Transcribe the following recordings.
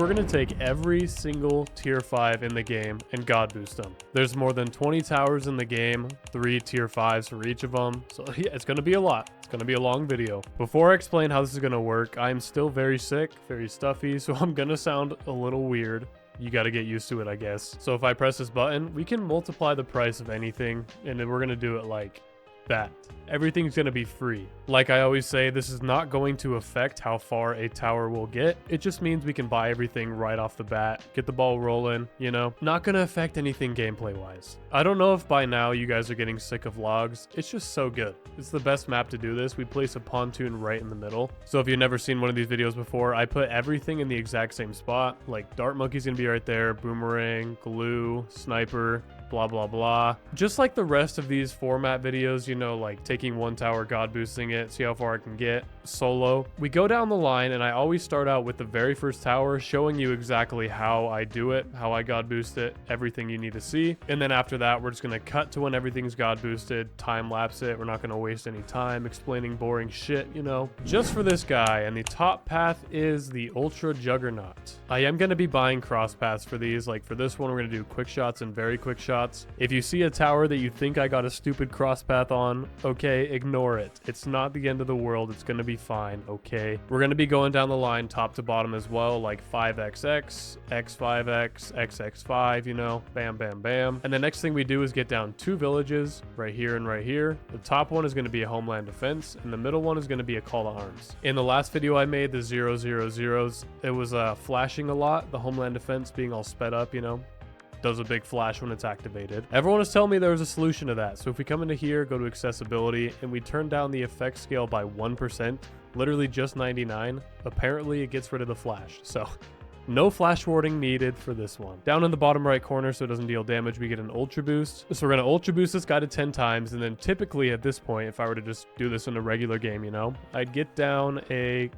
We're going to take every single tier 5 in the game and God boost them. There's more than 20 towers in the game, 3 tier 5s for each of them. So yeah, it's going to be a lot. It's going to be a long video. Before I explain how this is going to work, I'm still very sick, very stuffy, so I'm going to sound a little weird. You got to get used to it, I guess. So if I press this button, we can multiply the price of anything, and then we're going to do it like that. Everything's going to be free. Like I always say, this is not going to affect how far a tower will get. It just means we can buy everything right off the bat, get the ball rolling, you know? Not going to affect anything gameplay wise. I don't know if by now you guys are getting sick of logs. It's just so good. It's the best map to do this. We place a pontoon right in the middle. So if you've never seen one of these videos before, I put everything in the exact same spot. Like dart monkey's going to be right there, boomerang, glue, sniper, blah blah blah. Just like the rest of these format videos, you know, like taking one tower, god boosting it, see how far I can get solo. We go down the line and I always start out with the very first tower, showing you exactly how I do it, how I god boost it, everything you need to see. And then after that, we're just going to cut to when everything's god boosted, time lapse it. We're not going to waste any time explaining boring shit, you know, just for this guy. And the top path is the Ultra Juggernaut. I am going to be buying cross paths for these. Like for this one, we're going to do quick shots and very quick shots. If you see a tower that you think I got a stupid cross path on, okay, ignore it. It's not the end of the world. It's going to be fine, okay? We're going to be going down the line top to bottom as well, like 5xx, x5x, xx5, you know, bam, bam, bam. And the next thing we do is get down 2 villages right here and right here. The top one is going to be a homeland defense, and the middle one is going to be a call to arms. In the last video I made, the 000s, it was flashing a lot, the homeland defense being all sped up, you know. Does a big flash when it's activated. Everyone was telling me there was a solution to that. So if we come into here, go to accessibility, and we turn down the effect scale by 1%, literally just 99, apparently it gets rid of the flash. So no flash warding needed for this one. Down in the bottom right corner, so it doesn't deal damage, we get an ultra boost. So we're gonna ultra boost this guy to 10 times, and then typically at this point, if I were to just do this in a regular game, you know, I'd get down a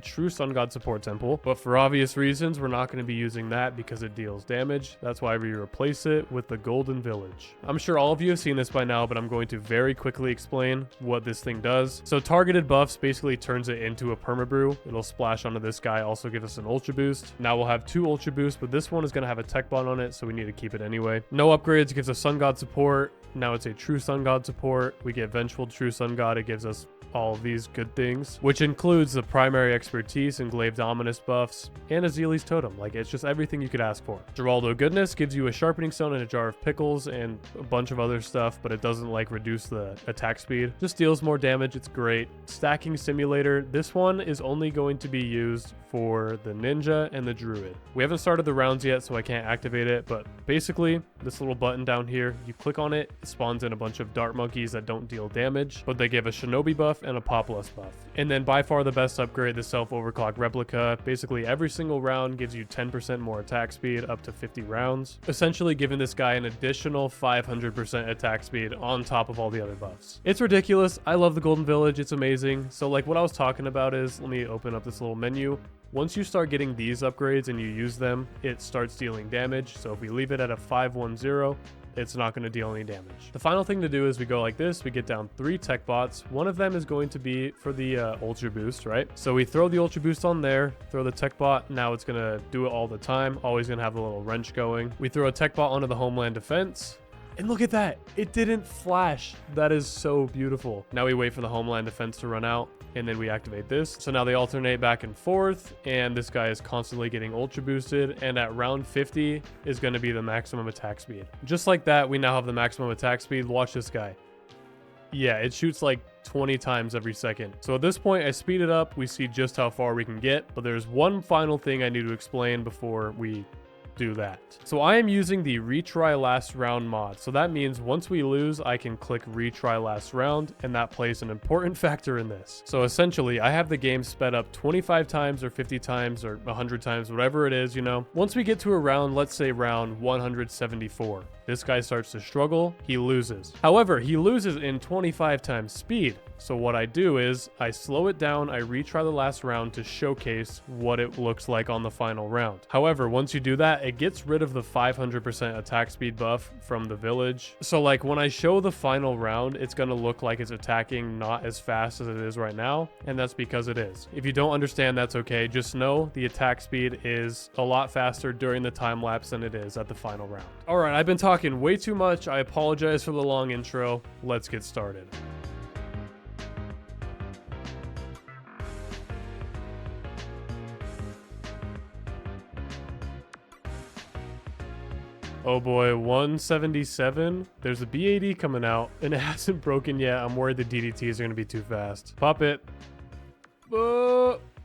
true sun god support temple, but for obvious reasons we're not going to be using that because it deals damage. That's why we replace it with the golden village. I'm sure all of you have seen this by now, but I'm going to very quickly explain what this thing does. So targeted buffs basically turns it into a permabrew. It'll splash onto this guy, also give us an ultra boost. Now we'll have 2 ultra boosts, but this one is going to have a tech bond on it, so we need to keep it anyway. No upgrades. It gives us sun god support. Now it's a true sun god support. We get vengeful true sun god. It gives us all of these good things, which includes the primary expertise and glaive dominus buffs and Azili's totem. Like, it's just everything you could ask for. Geraldo goodness gives you a sharpening stone and a jar of pickles and a bunch of other stuff, but it doesn't like reduce the attack speed. Just deals more damage. It's great. Stacking simulator. This one is only going to be used for the ninja and the druid. We haven't started the rounds yet, so I can't activate it, but basically this little button down here, you click on it, it spawns in a bunch of dart monkeys that don't deal damage, but they give a shinobi buff and a populus buff. And then by far the best upgrade, the self overclock replica. Basically every single round gives you 10% more attack speed up to 50 rounds, essentially giving this guy an additional 500% attack speed on top of all the other buffs. It's ridiculous. I love the golden village. It's amazing. So like what I was talking about is, let me open up this little menu. Once you start getting these upgrades and you use them, it starts dealing damage. So if we leave it at a 510, it's not going to deal any damage. The final thing to do is we go like this. We get down 3 tech bots. One of them is going to be for the ultra boost, right? So we throw the ultra boost on there, throw the tech bot. Now it's going to do it all the time. Always going to have the little wrench going. We throw a tech bot onto the homeland defense. And look at that. It didn't flash. That is so beautiful. Now we wait for the homeland defense to run out, and then we activate this. So now they alternate back and forth, and this guy is constantly getting ultra boosted, and at round 50 is going to be the maximum attack speed. Just like that, we now have the maximum attack speed. Watch this guy. Yeah, it shoots like 20 times every second. So at this point, I speed it up. We see just how far we can get, but there's one final thing I need to explain before we do that. So I am using the retry last round mod. So that means once we lose, I can click retry last round, and that plays an important factor in this. So essentially, I have the game sped up 25 times or 50 times or 100 times, whatever it is, you know. Once we get to a round, let's say round 174, this guy starts to struggle, he loses. However, he loses in 25 times speed. So what I do is I slow it down, I retry the last round to showcase what it looks like on the final round. However, once you do that, it gets rid of the 500% attack speed buff from the village. So like when I show the final round, it's going to look like it's attacking not as fast as it is right now, and that's because it is. If you don't understand, that's okay. Just know the attack speed is a lot faster during the time lapse than it is at the final round. All right, I've been talking way too much. I apologize for the long intro. Let's get started. Oh boy, 177. There's a B80 coming out, and it hasn't broken yet. I'm worried the DDTs are going to be too fast. Pop it.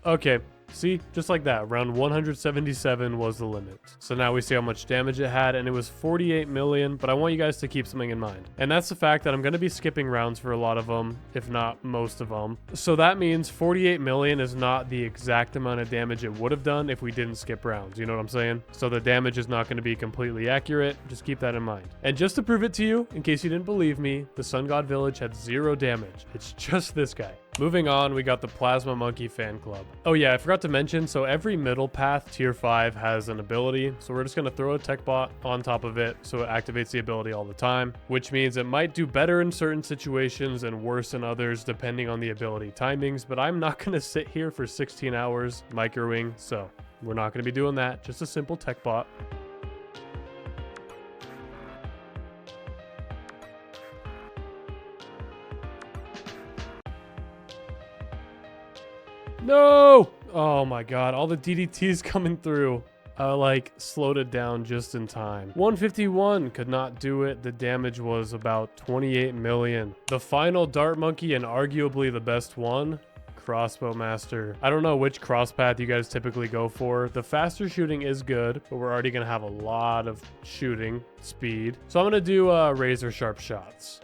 Okay. See, just like that, round 177 was the limit. So now we see how much damage it had, and it was 48 million, but I want you guys to keep something in mind. And that's the fact that I'm going to be skipping rounds for a lot of them, if not most of them. So that means 48 million is not the exact amount of damage it would have done if we didn't skip rounds, you know what I'm saying? So the damage is not going to be completely accurate, just keep that in mind. And just to prove it to you, in case you didn't believe me, the Sun God Village had 0 damage. It's just this guy. Moving on, we got the Plasma Monkey fan club. Oh yeah, I forgot to mention, so every middle path tier 5 has an ability. So we're just going to throw a tech bot on top of it so it activates the ability all the time, which means it might do better in certain situations and worse in others depending on the ability timings, but I'm not going to sit here for 16 hours microwing, so we're not going to be doing that. Just a simple tech bot. No! Oh my god, all the DDTs coming through. Like, slowed it down just in time. 151 could not do it. The damage was about 28 million. The final Dart Monkey, and arguably the best one, Crossbow Master. I don't know which cross path you guys typically go for. The faster shooting is good, but we're already going to have a lot of shooting speed. So I'm going to do razor sharp shots.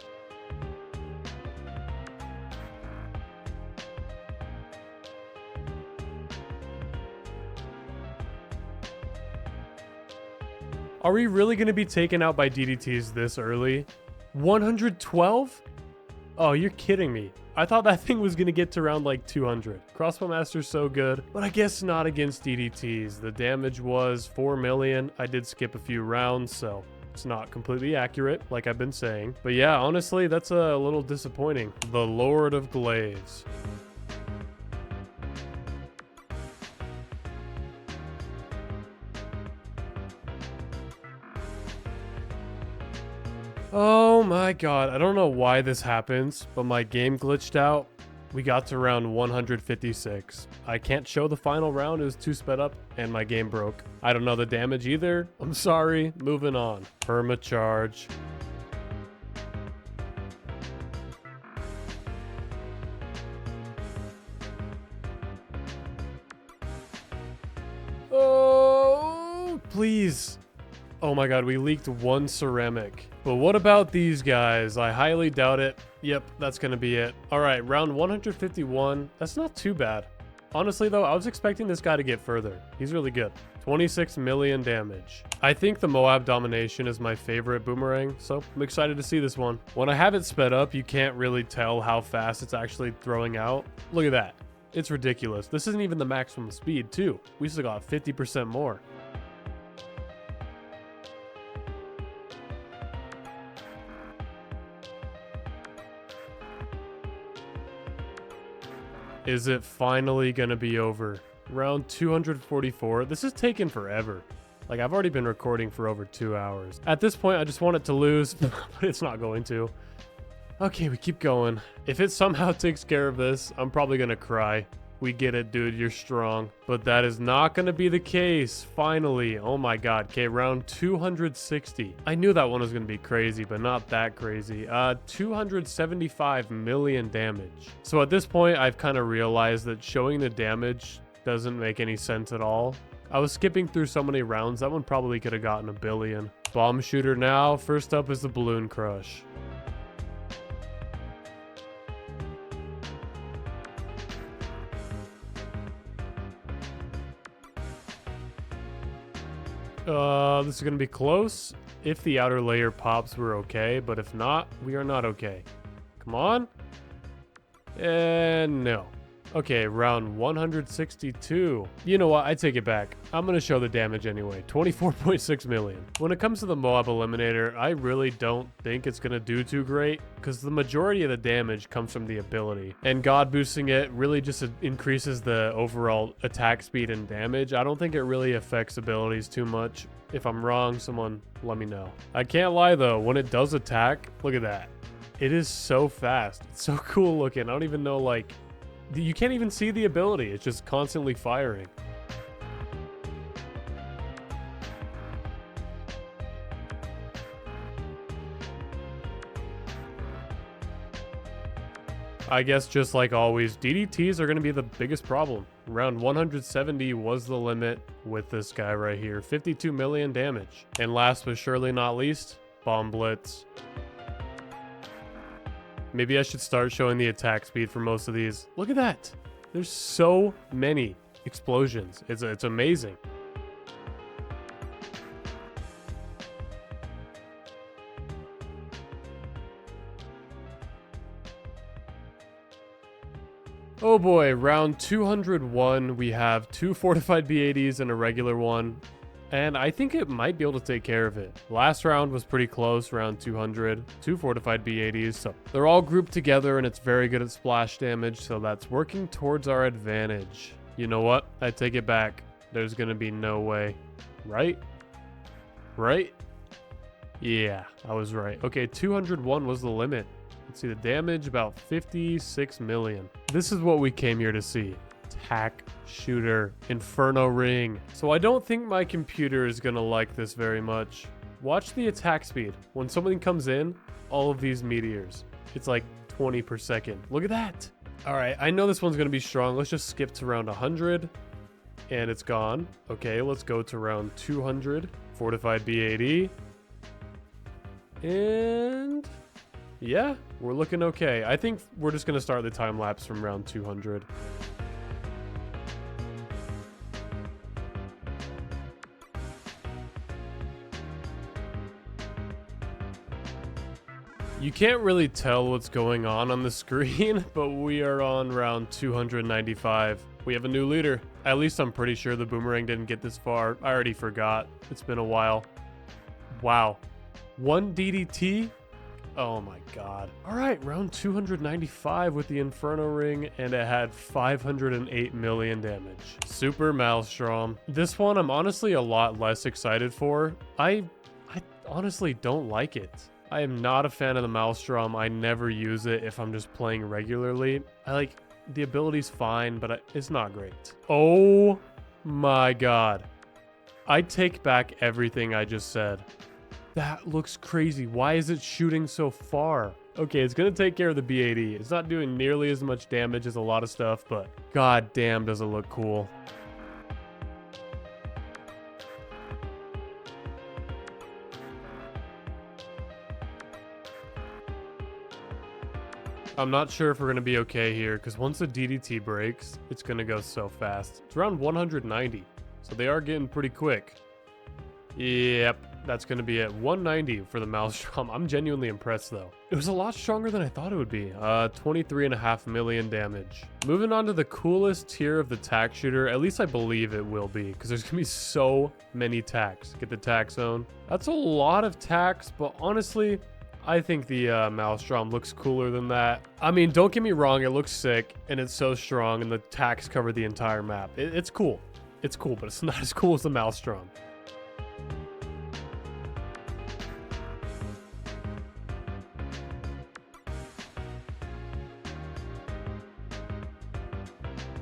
Are we really going to be taken out by DDTs this early? 112? Oh, you're kidding me. I thought that thing was going to get to around like 200. Crossbow Master's so good, but I guess not against DDTs. The damage was 4 million. I did skip a few rounds, so it's not completely accurate, like I've been saying. But yeah, honestly, that's a little disappointing. The Lord of Glaze. Oh my god, I don't know why this happens, but my game glitched out. We got to round 156. I can't show the final round, it was too sped up, and my game broke. I don't know the damage either. I'm sorry, moving on. Perma charge. Oh, please. Oh my god, we leaked 1 ceramic. But what about these guys? I highly doubt it. Yep, that's gonna be it. Alright, round 151. That's not too bad. Honestly though, I was expecting this guy to get further. He's really good. 26 million damage. I think the Moab Domination is my favorite boomerang, so I'm excited to see this one. When I have it sped up, you can't really tell how fast it's actually throwing out. Look at that. It's ridiculous. This isn't even the maximum speed too. We still got 50% more. Is it finally gonna be over? Round 244. This is taking forever. Like, I've already been recording for over 2 hours. At this point, I just want it to lose, but it's not going to. Okay, we keep going. If it somehow takes care of this, I'm probably gonna cry. We get it, dude. You're strong. But that is not going to be the case. Finally. Oh my god. Okay, round 260. I knew that one was going to be crazy, but not that crazy. 275 million damage. So at this point, I've kind of realized that showing the damage doesn't make any sense at all. I was skipping through so many rounds. That one probably could have gotten a billion. Bomb shooter now. First up is the Balloon Crush. This is going to be close. If the outer layer pops, we're okay. But if not, we are not okay. Come on. And no. Okay, round 162. You know what? I take it back. I'm going to show the damage anyway. 24.6 million. When it comes to the Moab Eliminator, I really don't think it's going to do too great because the majority of the damage comes from the ability. And God boosting it really just increases the overall attack speed and damage. I don't think it really affects abilities too much. If I'm wrong, someone let me know. I can't lie though, when it does attack, look at that. It is so fast. It's so cool looking. I don't even know, like, you can't even see the ability. It's just constantly firing. I guess just like always, DDTs are going to be the biggest problem. Round 170 was the limit with this guy right here. 52 million damage. And last but surely not least, Bomb Blitz. Maybe I should start showing the attack speed for most of these. Look at that. There's so many explosions. It's amazing. Oh boy, round 201, we have 2 fortified B80s and a regular one. And I think it might be able to take care of it. Last round was pretty close, round 200. 2 fortified B80s, so they're all grouped together and it's very good at splash damage, so that's working towards our advantage. You know what? I take it back. There's gonna be no way. Right? Right? Yeah, I was right. Okay, 201 was the limit. Let's see the damage, about 56 million. This is what we came here to see. Attack shooter inferno ring. So I don't think my computer is gonna like this very much. Watch the attack speed. When something comes in, all of these meteors, it's like 20 per second. Look at that. All right, I know this one's gonna be strong. Let's just skip to round 100 and it's gone. Okay, let's go to round 200. Fortified B80. And yeah, we're looking okay. I think we're just gonna start the time lapse from round 200. You can't really tell what's going on the screen, but we are on round 295. We have a new leader. At least I'm pretty sure the boomerang didn't get this far. I already forgot. It's been a while. Wow. 1 DDT? Oh my god. All right, round 295 with the Inferno Ring, and it had 508 million damage. Super Maelstrom. This one I'm honestly a lot less excited for. I honestly don't like it. I am not a fan of the Maelstrom. I never use it if I'm just playing regularly. The ability's fine, but it's not great. Oh my god. I take back everything I just said. That looks crazy. Why is it shooting so far? Okay, it's gonna take care of the B80. It's not doing nearly as much damage as a lot of stuff, but god damn does it look cool. I'm not sure if we're going to be okay here, because once the DDT breaks, it's going to go so fast. It's around 190, so they are getting pretty quick. Yep, that's going to be at 190 for the Maelstrom. I'm genuinely impressed, though. It was a lot stronger than I thought it would be. 23.5 million damage. Moving on to the coolest tier of the tack shooter, at least I believe it will be, because there's going to be so many tacks. Get the tack zone. That's a lot of tacks, but honestly, I think the Maelstrom looks cooler than that. I mean, don't get me wrong, it looks sick, and it's so strong, and the tacks cover the entire map. It's cool. It's cool, but it's not as cool as the Maelstrom.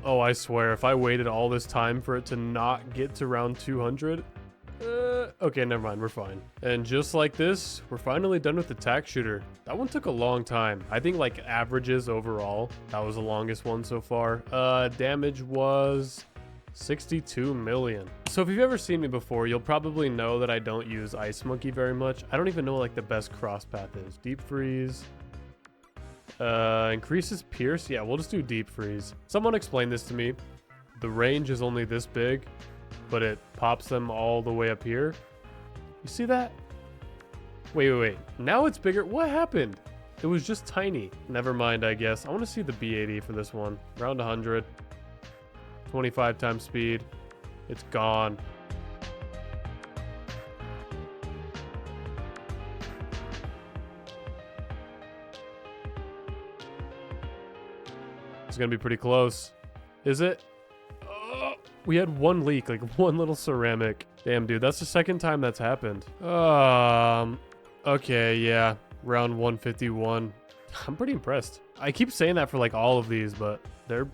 Oh, I swear, if I waited all this time for it to not get to round 200... okay, never mind, we're fine. And just like this, we're finally done with the tack shooter. That one took a long time. I think like averages overall, that was the longest one so far. Damage was 62 million. So if you've ever seen me before, you'll probably know that I don't use Ice Monkey very much. I don't even know like the best cross path is. Deep Freeze. Increases Pierce. Yeah, we'll just do Deep Freeze. Someone explained this to me. The range is only this big, but it pops them all the way up here. You see that? Wait. Now it's bigger. What happened? It was just tiny. Never mind, I guess. I want to see the B80 for this one. Round 100. 25 times speed. It's gone. It's gonna be pretty close. Is it? Oh, we had one leak, like one little ceramic. Damn, dude, that's the second time that's happened. Okay, yeah. Round 151. I'm pretty impressed. I keep saying that for like all of these, but they're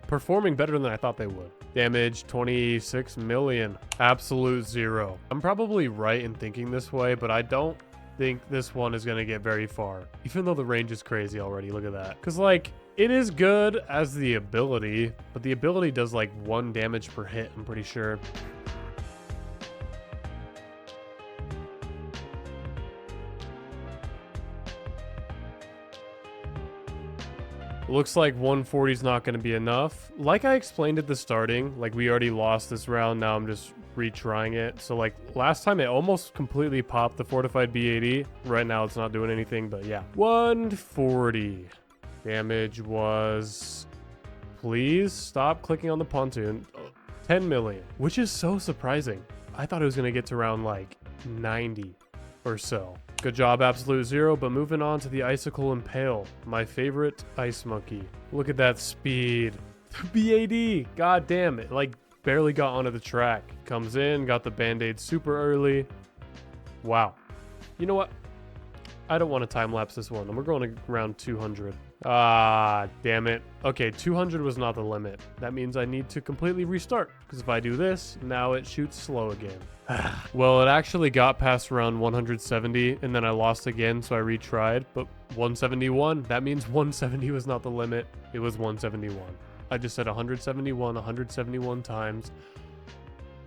performing better than I thought they would. Damage 26 million. Absolute zero. I'm probably right in thinking this way, but I don't think this one is going to get very far. Even though the range is crazy already. Look at that. Because like, it is good as the ability, but the ability does like 1 damage per hit, I'm pretty sure. Looks like 140 is not going to be enough. Like I explained at the starting, like we already lost this round. Now I'm just retrying it. So like last time it almost completely popped the fortified B80. Right now it's not doing anything, but yeah. 140. Damage was... Please stop clicking on the pontoon. 10 million, which is so surprising. I thought it was going to get to around like 90 or so. Good job, Absolute Zero, but moving on to the Icicle Impale, my favorite ice monkey. Look at that speed. BAD, god damn it, like barely got onto the track. Comes in, got the Band-Aid super early. Wow. You know what? I don't want to time-lapse this one. We're going to around 200. Ah, damn it. Okay, 200 was not the limit. That means I need to completely restart, because if I do this, now it shoots slow again. Well, it actually got past around 170, and then I lost again, so I retried, but 171, that means 170 was not the limit. It was 171. I just said 171 times.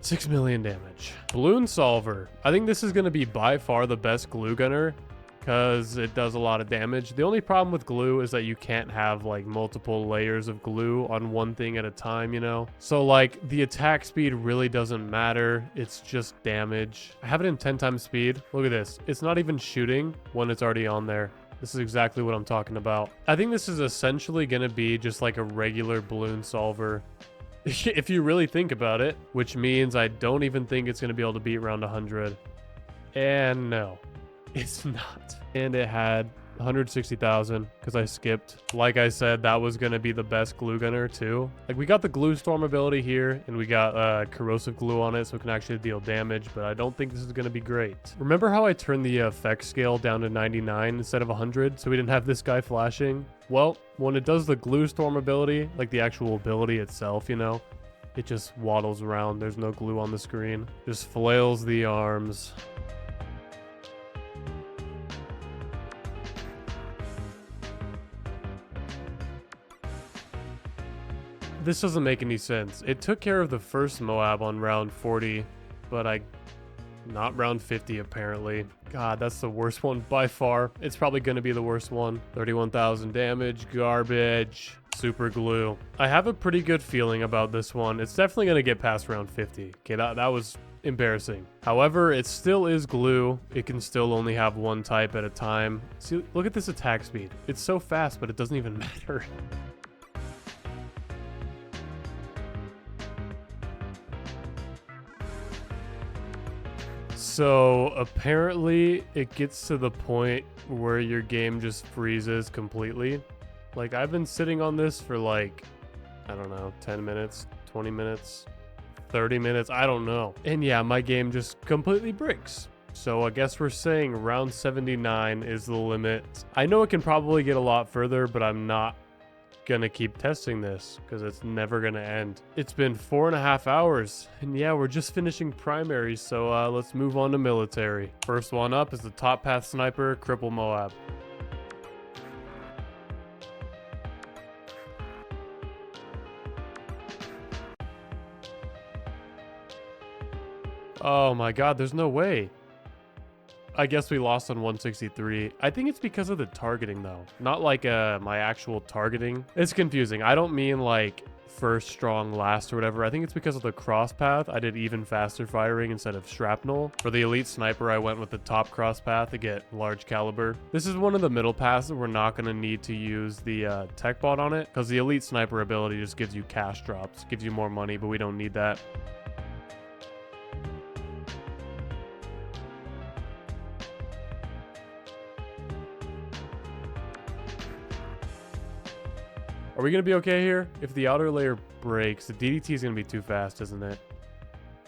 6 million damage. Balloon Solver. I think this is going to be by far the best glue gunner, because it does a lot of damage. The only problem with glue is that you can't have like multiple layers of glue on one thing at a time, you know? So like the attack speed really doesn't matter. It's just damage. I have it in 10 times speed. Look at this. It's not even shooting when it's already on there. This is exactly what I'm talking about. I think this is essentially going to be just like a regular balloon solver. If you really think about it, which means I don't even think it's going to be able to beat around 100. And no. It's not. And it had 160,000 because I skipped. Like I said, that was going to be the best glue gunner too. Like we got the glue storm ability here and we got corrosive glue on it so it can actually deal damage, but I don't think this is going to be great. Remember how I turned the effect scale down to 99 instead of 100 so we didn't have this guy flashing? Well, when it does the glue storm ability, like the actual ability itself, you know, it just waddles around. There's no glue on the screen. Just flails the arms. This doesn't make any sense. It took care of the first Moab on round 40, but not round 50 apparently. God, that's the worst one by far. It's probably going to be the worst one. 31,000 damage, garbage, super glue. I have a pretty good feeling about this one. It's definitely going to get past round 50. Okay, that was embarrassing. However, it still is glue. It can still only have one type at a time. See, look at this attack speed. It's so fast, but it doesn't even matter. So apparently it gets to the point where your game just freezes completely. Like I've been sitting on this for like, I don't know, 10 minutes, 20 minutes, 30 minutes, I don't know. And yeah, my game just completely breaks. So I guess we're saying round 79 is the limit. I know it can probably get a lot further, but I'm not gonna keep testing this because it's never gonna end. It's been 4.5 hours and yeah, we're just finishing primaries, so let's move on to military. First one up is the top path sniper, Cripple Moab. Oh my god, there's no way. I guess we lost on 163. I think it's because of the targeting though. Not like my actual targeting. It's confusing. I don't mean like first strong last or whatever. I think it's because of the cross path. I did even faster firing instead of shrapnel. For the elite sniper, I went with the top cross path to get large caliber. This is one of the middle paths that we're not going to need to use the tech bot on it, because the elite sniper ability just gives you cash drops, gives you more money, but we don't need that. Are we going to be okay here? If the outer layer breaks, the DDT is going to be too fast, isn't it?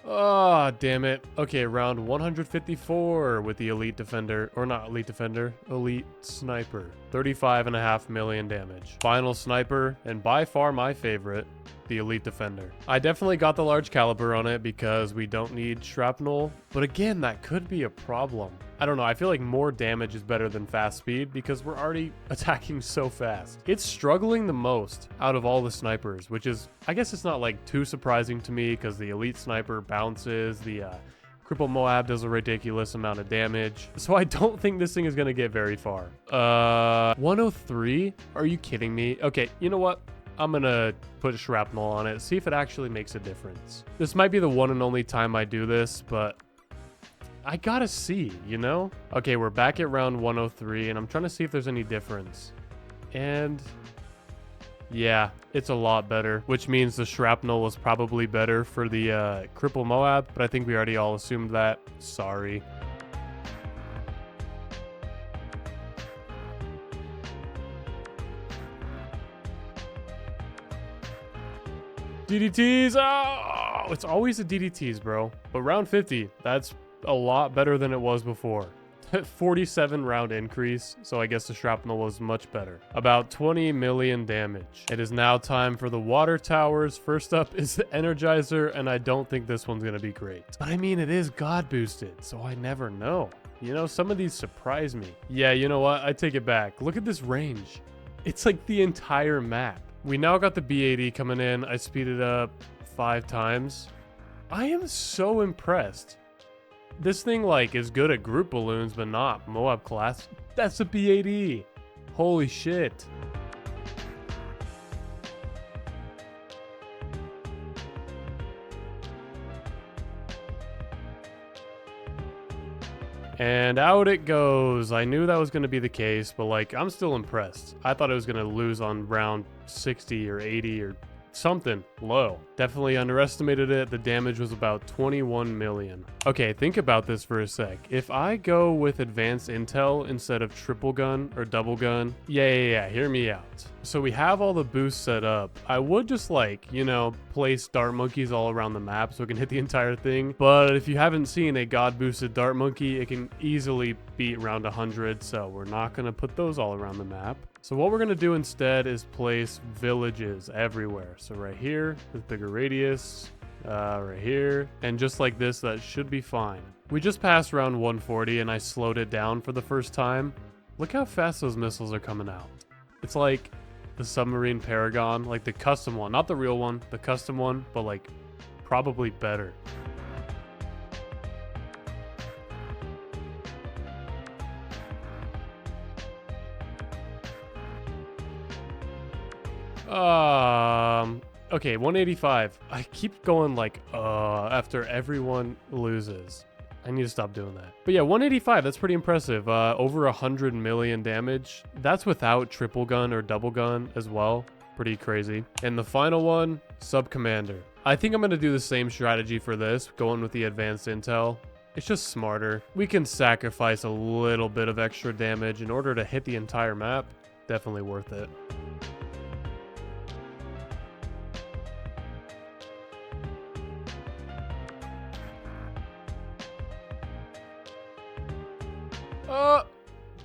Oh, damn it. Okay, round 154 with the elite defender, or not elite defender, elite sniper. 35.5 million damage. Final sniper, and by far my favorite, the elite defender. I definitely got the large caliber on it because we don't need shrapnel, but again, that could be a problem. I don't know, I feel like more damage is better than fast speed because we're already attacking so fast. It's struggling the most out of all the snipers, which is, I guess it's not like too surprising to me because the elite sniper bounces, the Cripple Moab does a ridiculous amount of damage. So I don't think this thing is gonna get very far. 103? Are you kidding me? Okay, you know what? I'm gonna put shrapnel on it, see if it actually makes a difference. This might be the one and only time I do this, but I gotta see, you know? Okay, we're back at round 103, and I'm trying to see if there's any difference. And yeah, it's a lot better, which means the shrapnel was probably better for the Cripple Moab, but I think we already all assumed that. Sorry. DDTs! Oh, it's always the DDTs, bro. But round 50, that's a lot better than it was before. 47 round increase, so I guess the shrapnel was much better. About 20 million damage. It is now time for the water towers. First up is the Energizer, and I don't think this one's gonna be great. But I mean, it is God boosted, so I never know. You know, some of these surprise me. Yeah, you know what? I take it back. Look at this range. It's like the entire map. We now got the B80 coming in. I speeded up 5 times. I am so impressed. This thing, like, is good at group balloons, but not Moab class. That's a B80. Holy shit. And out it goes. I knew that was going to be the case, but like, I'm still impressed. I thought it was going to lose on round 60 or 80 or something low. Definitely underestimated it. The damage was about 21 million. Okay, think about this for a sec. If I go with advanced intel instead of triple gun or double gun, yeah, hear me out. So we have all the boosts set up. I would just, like, you know, place dart monkeys all around the map so it can hit the entire thing. But if you haven't seen a god boosted dart monkey, it can easily beat round 100. So we're not going to put those all around the map. So what we're going to do instead is place villages everywhere. So right here with bigger radius, right here, and just like this, that should be fine. We just passed round 140 and I slowed it down for the first time. Look how fast those missiles are coming out. It's like the submarine Paragon, like the custom one, not the real one, the custom one, but like probably better. Okay, 185. I keep going like, after everyone loses. I need to stop doing that. But yeah, 185, that's pretty impressive. Over 100 million damage. That's without triple gun or double gun as well. Pretty crazy. And the final one, Sub Commander. I think I'm going to do the same strategy for this, going with the advanced intel. It's just smarter. We can sacrifice a little bit of extra damage in order to hit the entire map. Definitely worth it.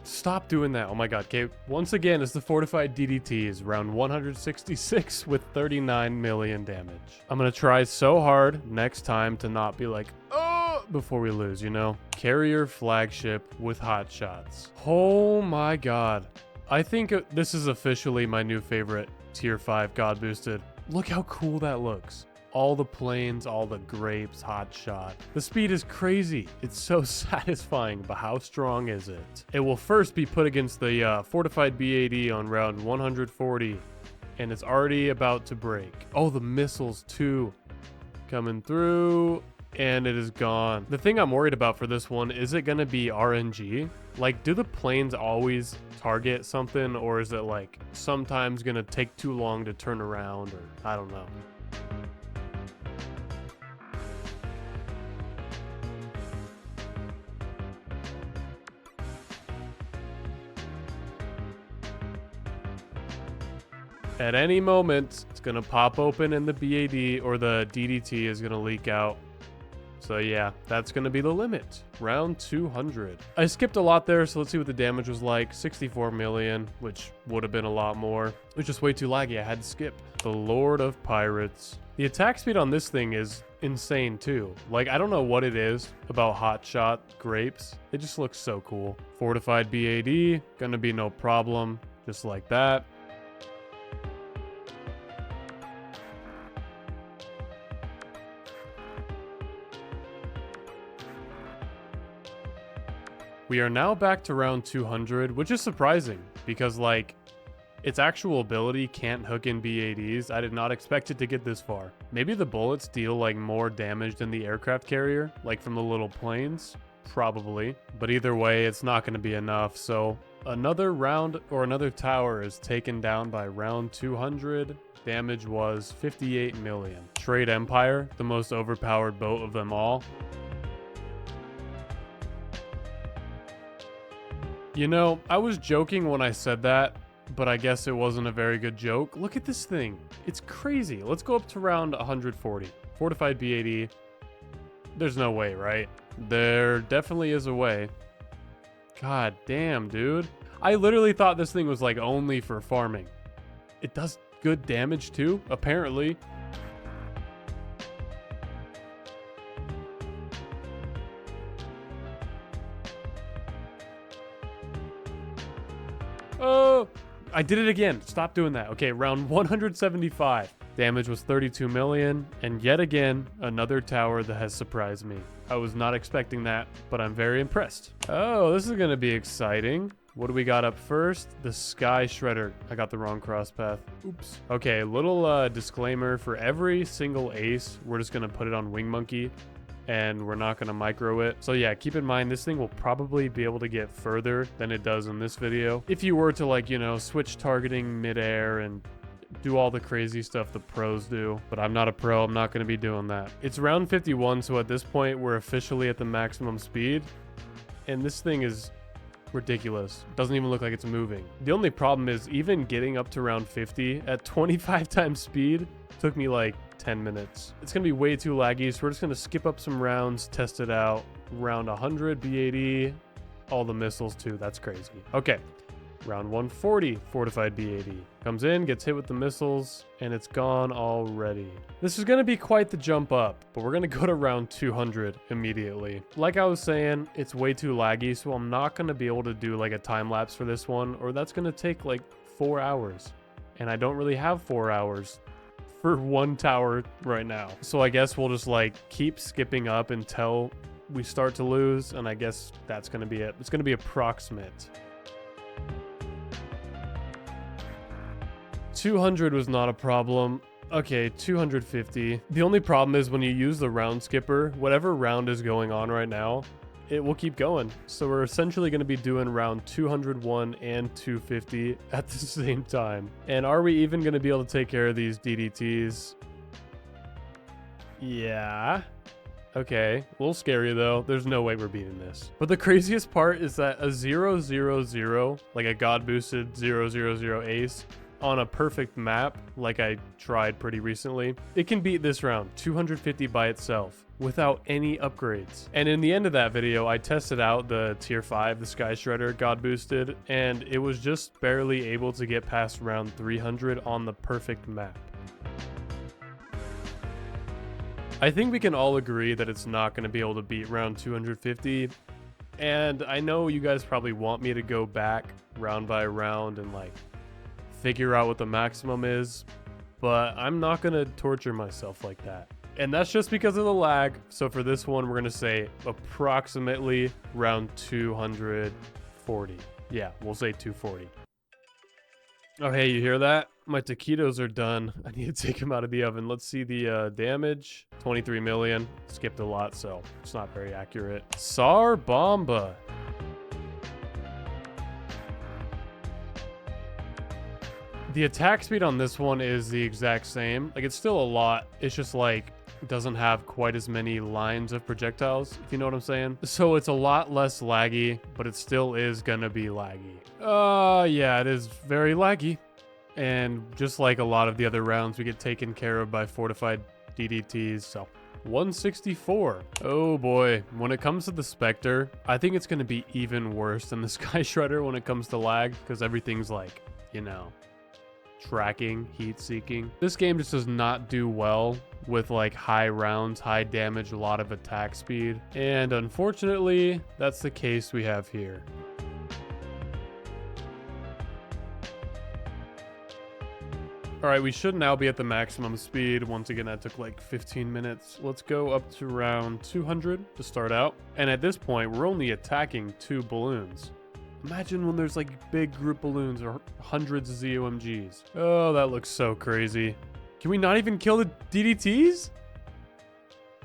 Stop doing that. Oh my god. Okay, once again, it's the fortified DDTs, round 166 with 39 million damage. I'm gonna try so hard next time to not be like, oh, before we lose, you know? Carrier flagship with hot shots. Oh my god. I think this is officially my new favorite tier 5 god boosted. Look how cool that looks. All the planes, all the grapes, hot shot. The speed is crazy. It's so satisfying, but how strong is it? It will first be put against the fortified B80 on round 140. and it's already about to break. Oh, the missiles too. Coming through, and it is gone. The thing I'm worried about for this one, is it gonna be RNG? Like, do the planes always target something, or is it like sometimes gonna take too long to turn around, or I don't know. At any moment, it's going to pop open and the BAD or the DDT is going to leak out. So yeah, that's going to be the limit. Round 200. I skipped a lot there, so let's see what the damage was like. 64 million, which would have been a lot more. It was just way too laggy. I had to skip. The Lord of Pirates. The attack speed on this thing is insane too. Like, I don't know what it is about Hotshot Grapes. It just looks so cool. Fortified BAD, gonna be no problem. Just like that. We are now back to round 200, which is surprising because, like, its actual ability can't hook in BADs. I did not expect it to get this far. Maybe the bullets deal, like, more damage than the aircraft carrier, like from the little planes. Probably. But either way, it's not going to be enough. So another round or another tower is taken down by round 200. Damage was 58 million. Trade Empire, the most overpowered boat of them all. You know, I was joking when I said that, but I guess it wasn't a very good joke. Look at this thing. It's crazy. Let's go up to round 140. Fortified BAD. There's no way, right? There definitely is a way. God damn, dude. I literally thought this thing was like only for farming. It does good damage too, apparently. Oh, I did it again. Stop doing that. Okay, round 175. Damage was 32 million, and yet again, another tower that has surprised me. I was not expecting that, but I'm very impressed. Oh, this is gonna be exciting. What do we got up first? The Sky Shredder. I got the wrong cross path. Oops. Okay, little disclaimer. For every single ace, we're just gonna put it on Wing Monkey, and we're not going to micro it. So yeah, keep in mind this thing will probably be able to get further than it does in this video. If you were to, like, you know, switch targeting midair and do all the crazy stuff the pros do, but I'm not a pro. I'm not going to be doing that. It's round 51, so at this point we're officially at the maximum speed, and this thing is ridiculous. It doesn't even look like it's moving. The only problem is even getting up to round 50 at 25 times speed took me like 10 minutes. It's gonna be way too laggy, so we're just gonna skip up some rounds, test it out. Round 100 BAD, all the missiles too. That's crazy. Okay, round 140 fortified BAD. Comes in, gets hit with the missiles, and it's gone already. This is gonna be quite the jump up, but we're gonna go to round 200 immediately. Like I was saying, it's way too laggy, so I'm not gonna be able to do like a time lapse for this one, or that's gonna take like 4 hours. And I don't really have 4 hours for one tower right now. So I guess we'll just like keep skipping up until we start to lose, and I guess that's gonna be it. It's gonna be approximate. 200 was not a problem. Okay, 250. The only problem is when you use the round skipper, whatever round is going on right now, it will keep going. So we're essentially going to be doing round 201 and 250 at the same time. And are we even going to be able to take care of these DDTs? Yeah. Okay, a little scary though. There's no way we're beating this. But the craziest part is that a 0-0-0, like a god boosted 0-0-0 ace, on a perfect map, like I tried pretty recently, it can beat this round 250 by itself without any upgrades. And in the end of that video, I tested out the tier 5, the Sky Shredder god boosted, and it was just barely able to get past round 300 on the perfect map. I think we can all agree that it's not going to be able to beat round 250. And I know you guys probably want me to go back round by round and like figure out what the maximum is, but I'm not going to torture myself like that. And that's just because of the lag. So for this one, we're going to say approximately round 240. Yeah, we'll say 240. Oh, hey, you hear that? My taquitos are done. I need to take them out of the oven. Let's see the damage. 23 million. Skipped a lot, so it's not very accurate. Sar Bomba. The attack speed on this one is the exact same. Like, it's still a lot. It's just like, it doesn't have quite as many lines of projectiles, if you know what I'm saying. So it's a lot less laggy, but it still is gonna be laggy. Yeah, it is very laggy. And just like a lot of the other rounds, we get taken care of by fortified DDTs, so. 164. Oh boy. When it comes to the Spectre, I think it's gonna be even worse than the Sky Shredder when it comes to lag, because everything's like, you know, tracking, heat seeking. This game just does not do well with like high rounds, high damage, a lot of attack speed. And unfortunately, that's the case we have here. All right, we should now be at the maximum speed. Once again, that took like 15 minutes. Let's go up to round 200 to start out. And at this point, we're only attacking 2 balloons. Imagine when there's like big group balloons or hundreds of ZOMGs. Oh, that looks so crazy. Can we not even kill the DDTs?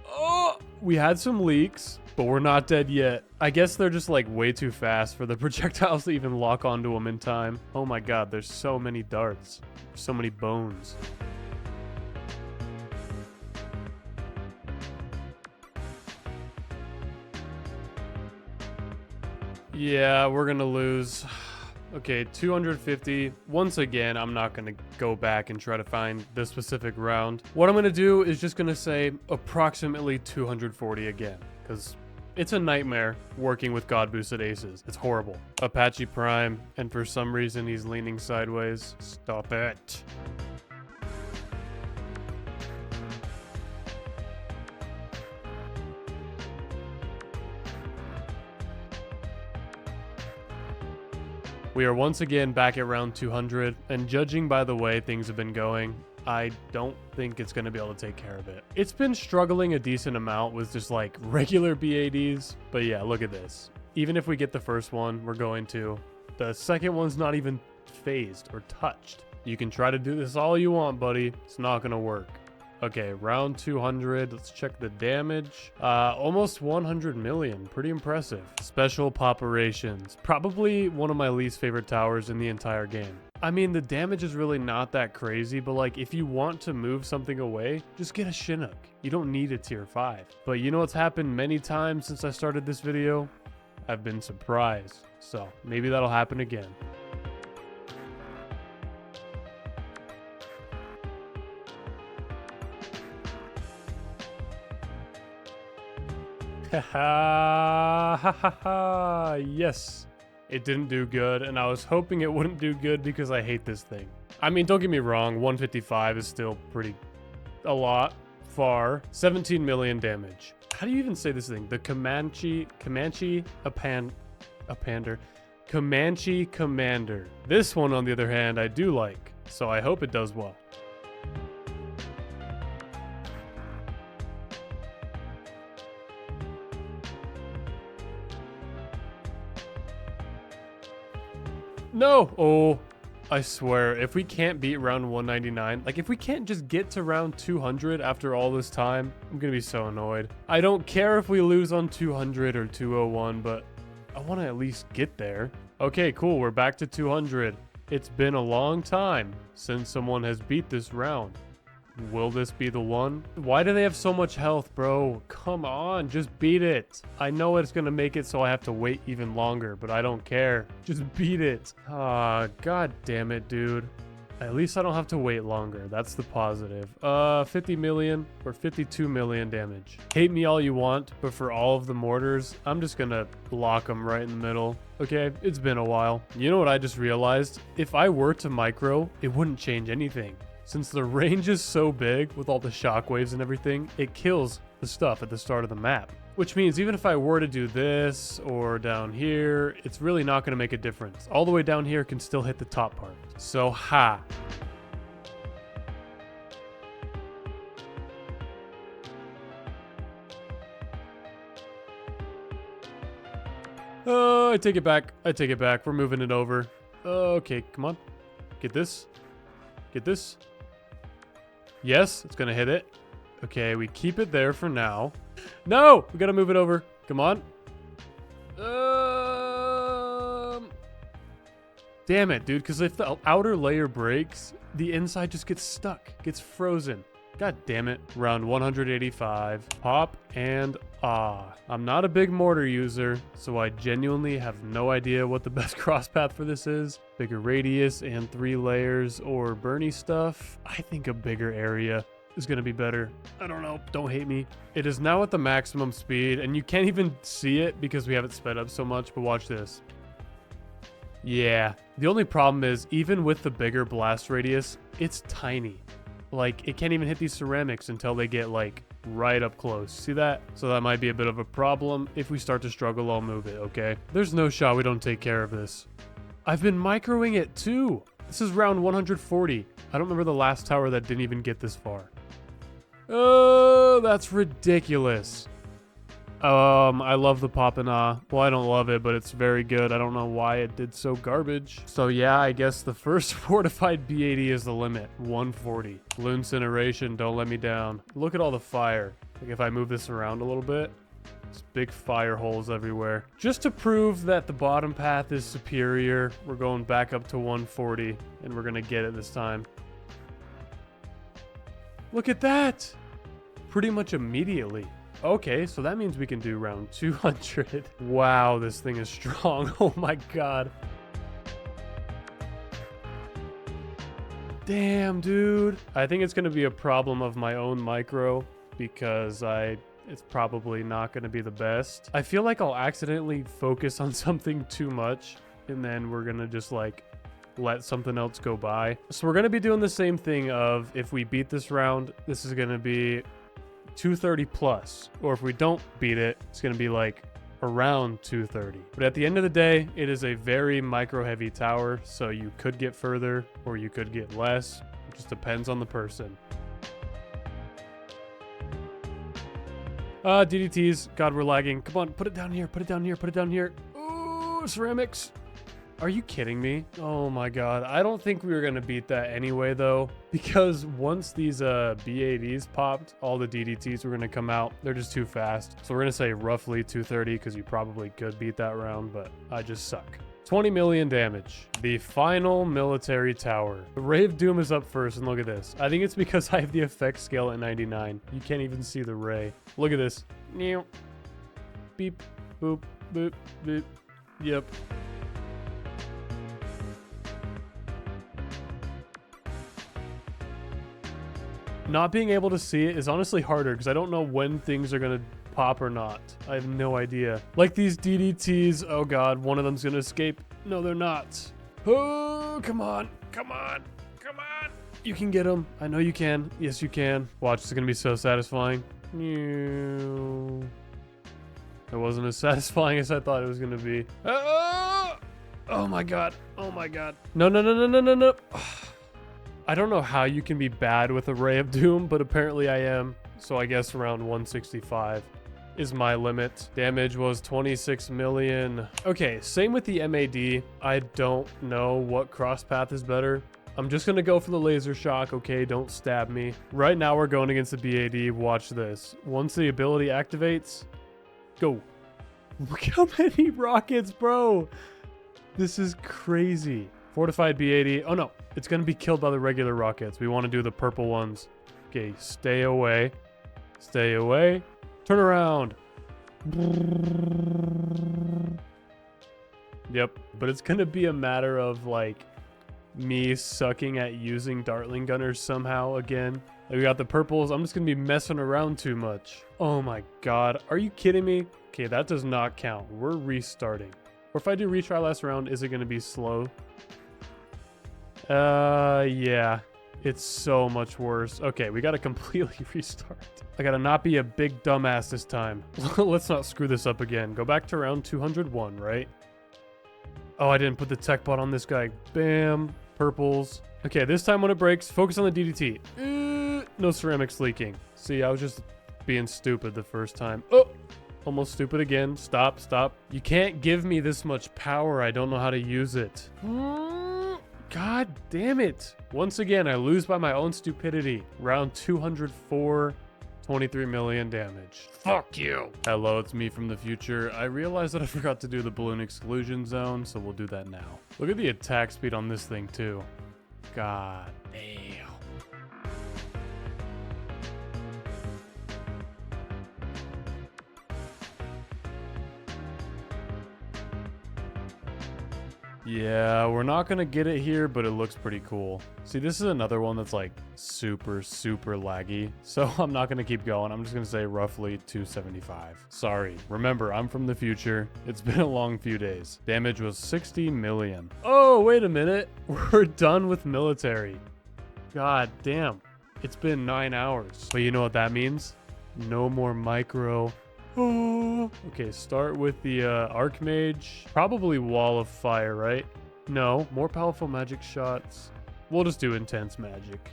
Oh, we had some leaks, but we're not dead yet. I guess they're just like way too fast for the projectiles to even lock onto them in time. Oh my God, there's so many darts, so many bones. Yeah, we're gonna lose. Okay, 250. Once again, I'm not gonna go back and try to find the specific round. What I'm gonna do is just gonna say approximately 240 again, because it's a nightmare working with God boosted aces. It's horrible. Apache Prime, and for some reason he's leaning sideways. Stop it. We are once again back at round 200, and judging by the way things have been going, I don't think it's going to be able to take care of it. It's been struggling a decent amount with just like regular BADs, but yeah, look at this. Even if we get the first one, we're going to. The second one's not even phased or touched. You can try to do this all you want, buddy. It's not going to work. Okay, round 200. Let's check the damage. Almost 100 million. Pretty impressive. Special Poperations. Probably one of my least favorite towers in the entire game. I mean, the damage is really not that crazy, but like, if you want to move something away, just get a Chinook. You don't need a tier 5. But you know what's happened many times since I started this video? I've been surprised. So, maybe that'll happen again. Yes, it didn't do good, and I was hoping it wouldn't do good because I hate this thing. I mean, don't get me wrong, 155 is still a lot, far. 17 million damage. How do you even say this thing? The Comanche Commander. This one, on the other hand, I do like, so I hope it does well. No! Oh, I swear, if we can't beat round 199, like if we can't just get to round 200 after all this time, I'm gonna be so annoyed. I don't care if we lose on 200 or 201, but I want to at least get there. Okay, cool, we're back to 200. It's been a long time since someone has beat this round. Will this be the one? Why do they have so much health, bro? Come on, just beat it. I know it's gonna make it so I have to wait even longer, but I don't care. Just beat it. Ah, god damn it, dude. At least I don't have to wait longer. That's the positive. 50 million or 52 million damage. Hate me all you want, but for all of the mortars, I'm just gonna block them right in the middle. Okay, it's been a while. You know what I just realized? If I were to micro, it wouldn't change anything. Since the range is so big with all the shockwaves and everything, it kills the stuff at the start of the map. Which means even if I were to do this or down here, it's really not going to make a difference. All the way down here can still hit the top part. So, ha. I take it back. I take it back. We're moving it over. Okay, come on. Get this. Get this. Yes, it's gonna hit it. Okay, we keep it there for now. No! We gotta move it over. Come on. Damn it, dude, because if the outer layer breaks, the inside just gets stuck, gets frozen. God damn it. Round 185. Pop and ah. I'm not a big mortar user, so I genuinely have no idea what the best cross path for this is. Bigger radius and 3 layers or Bernie stuff. I think a bigger area is going to be better. I don't know. Don't hate me. It is now at the maximum speed, and you can't even see it because we have it sped up so much, but watch this. Yeah. The only problem is, even with the bigger blast radius, it's tiny. Like, it can't even hit these ceramics until they get, like, right up close. See that? So that might be a bit of a problem. If we start to struggle, I'll move it, okay? There's no shot we don't take care of this. I've been microing it, too. This is round 140. I don't remember the last tower that didn't even get this far. Oh, that's ridiculous. I love the pop and ah. Well, I don't love it, but it's very good. I don't know why it did so garbage. So yeah, I guess the first fortified B80 is the limit. 140. Blue incineration, don't let me down. Look at all the fire. Like if I move this around a little bit, there's big fire holes everywhere. Just to prove that the bottom path is superior, we're going back up to 140, and we're gonna get it this time. Look at that! Pretty much immediately. Okay, so that means we can do round 200. Wow, this thing is strong. Oh my god. Damn, dude. I think it's going to be a problem of my own micro because it's probably not going to be the best. I feel like I'll accidentally focus on something too much and then we're going to just like let something else go by. So we're going to be doing the same thing of if we beat this round, this is going to be 230 plus, or if we don't beat it, it's going to be like around 230. But at the end of the day, it is a very micro heavy tower, so you could get further or you could get less. It just depends on the person. DDTs. God, we're lagging. Come on, put it down here, put it down here, put it down here. Ooh, ceramics. Are you kidding me? Oh my god. I don't think we were going to beat that anyway, though, because once these B80s popped, all the DDTs were going to come out. They're just too fast. So we're going to say roughly 230 because you probably could beat that round, but I just suck. 20 million damage. The final military tower. The Ray of Doom is up first, and look at this. I think it's because I have the effect scale at 99. You can't even see the ray. Look at this. Beep, boop, boop, boop. Yep. Not being able to see it is honestly harder because I don't know when things are going to pop or not. I have no idea. Like these DDTs. Oh god, one of them's going to escape. No, they're not. Oh, come on. Come on. Come on. You can get them. I know you can. Yes, you can. Watch, this is going to be so satisfying. It wasn't as satisfying as I thought it was going to be. Oh my god. Oh my god. No, no, no, no, no, no, no. I don't know how you can be bad with a Ray of Doom, but apparently I am. So I guess around 165 is my limit. Damage was 26 million. Okay, same with the MAD. I don't know what cross path is better. I'm just gonna go for the laser shock, okay? Don't stab me. Right now we're going against the BAD. Watch this. Once the ability activates, go. Look how many rockets, bro. This is crazy. Fortified B80. Oh no, it's going to be killed by the regular rockets. We want to do the purple ones. Okay, stay away. Stay away. Turn around. Yep, but it's going to be a matter of like me sucking at using Dartling Gunners somehow again. We got the purples. I'm just going to be messing around too much. Oh my god. Are you kidding me? Okay, that does not count. We're restarting. Or if I do retry last round, is it going to be slow? Yeah, it's so much worse. Okay, we gotta completely restart. I gotta not be a big dumbass this time. Let's not screw this up again. Go back to round 201, right? Oh, I didn't put the tech bot on this guy. Bam, purples. Okay, this time when it breaks, focus on the DDT. No ceramics leaking. See, I was just being stupid the first time. Oh, almost stupid again. Stop, stop. You can't give me this much power. I don't know how to use it. God damn it. Once again, I lose by my own stupidity. Round 204, 23 million damage. Fuck you. Hello, it's me from the future. I realized that I forgot to do the balloon exclusion zone, so we'll do that now. Look at the attack speed on this thing too. God damn. Yeah, we're not gonna get it here, but it looks pretty cool. See, this is another one that's like super laggy. So I'm not gonna keep going. I'm just gonna say roughly 275. Sorry. Remember, I'm from the future. It's been a long few days. Damage was 60 million. Oh, wait a minute. We're done with military. God damn. It's been 9 hours. But you know what that means? No more micro. Oh. Okay, start with the Archmage. Probably Wall of Fire, right? No, more powerful magic shots. We'll just do intense magic.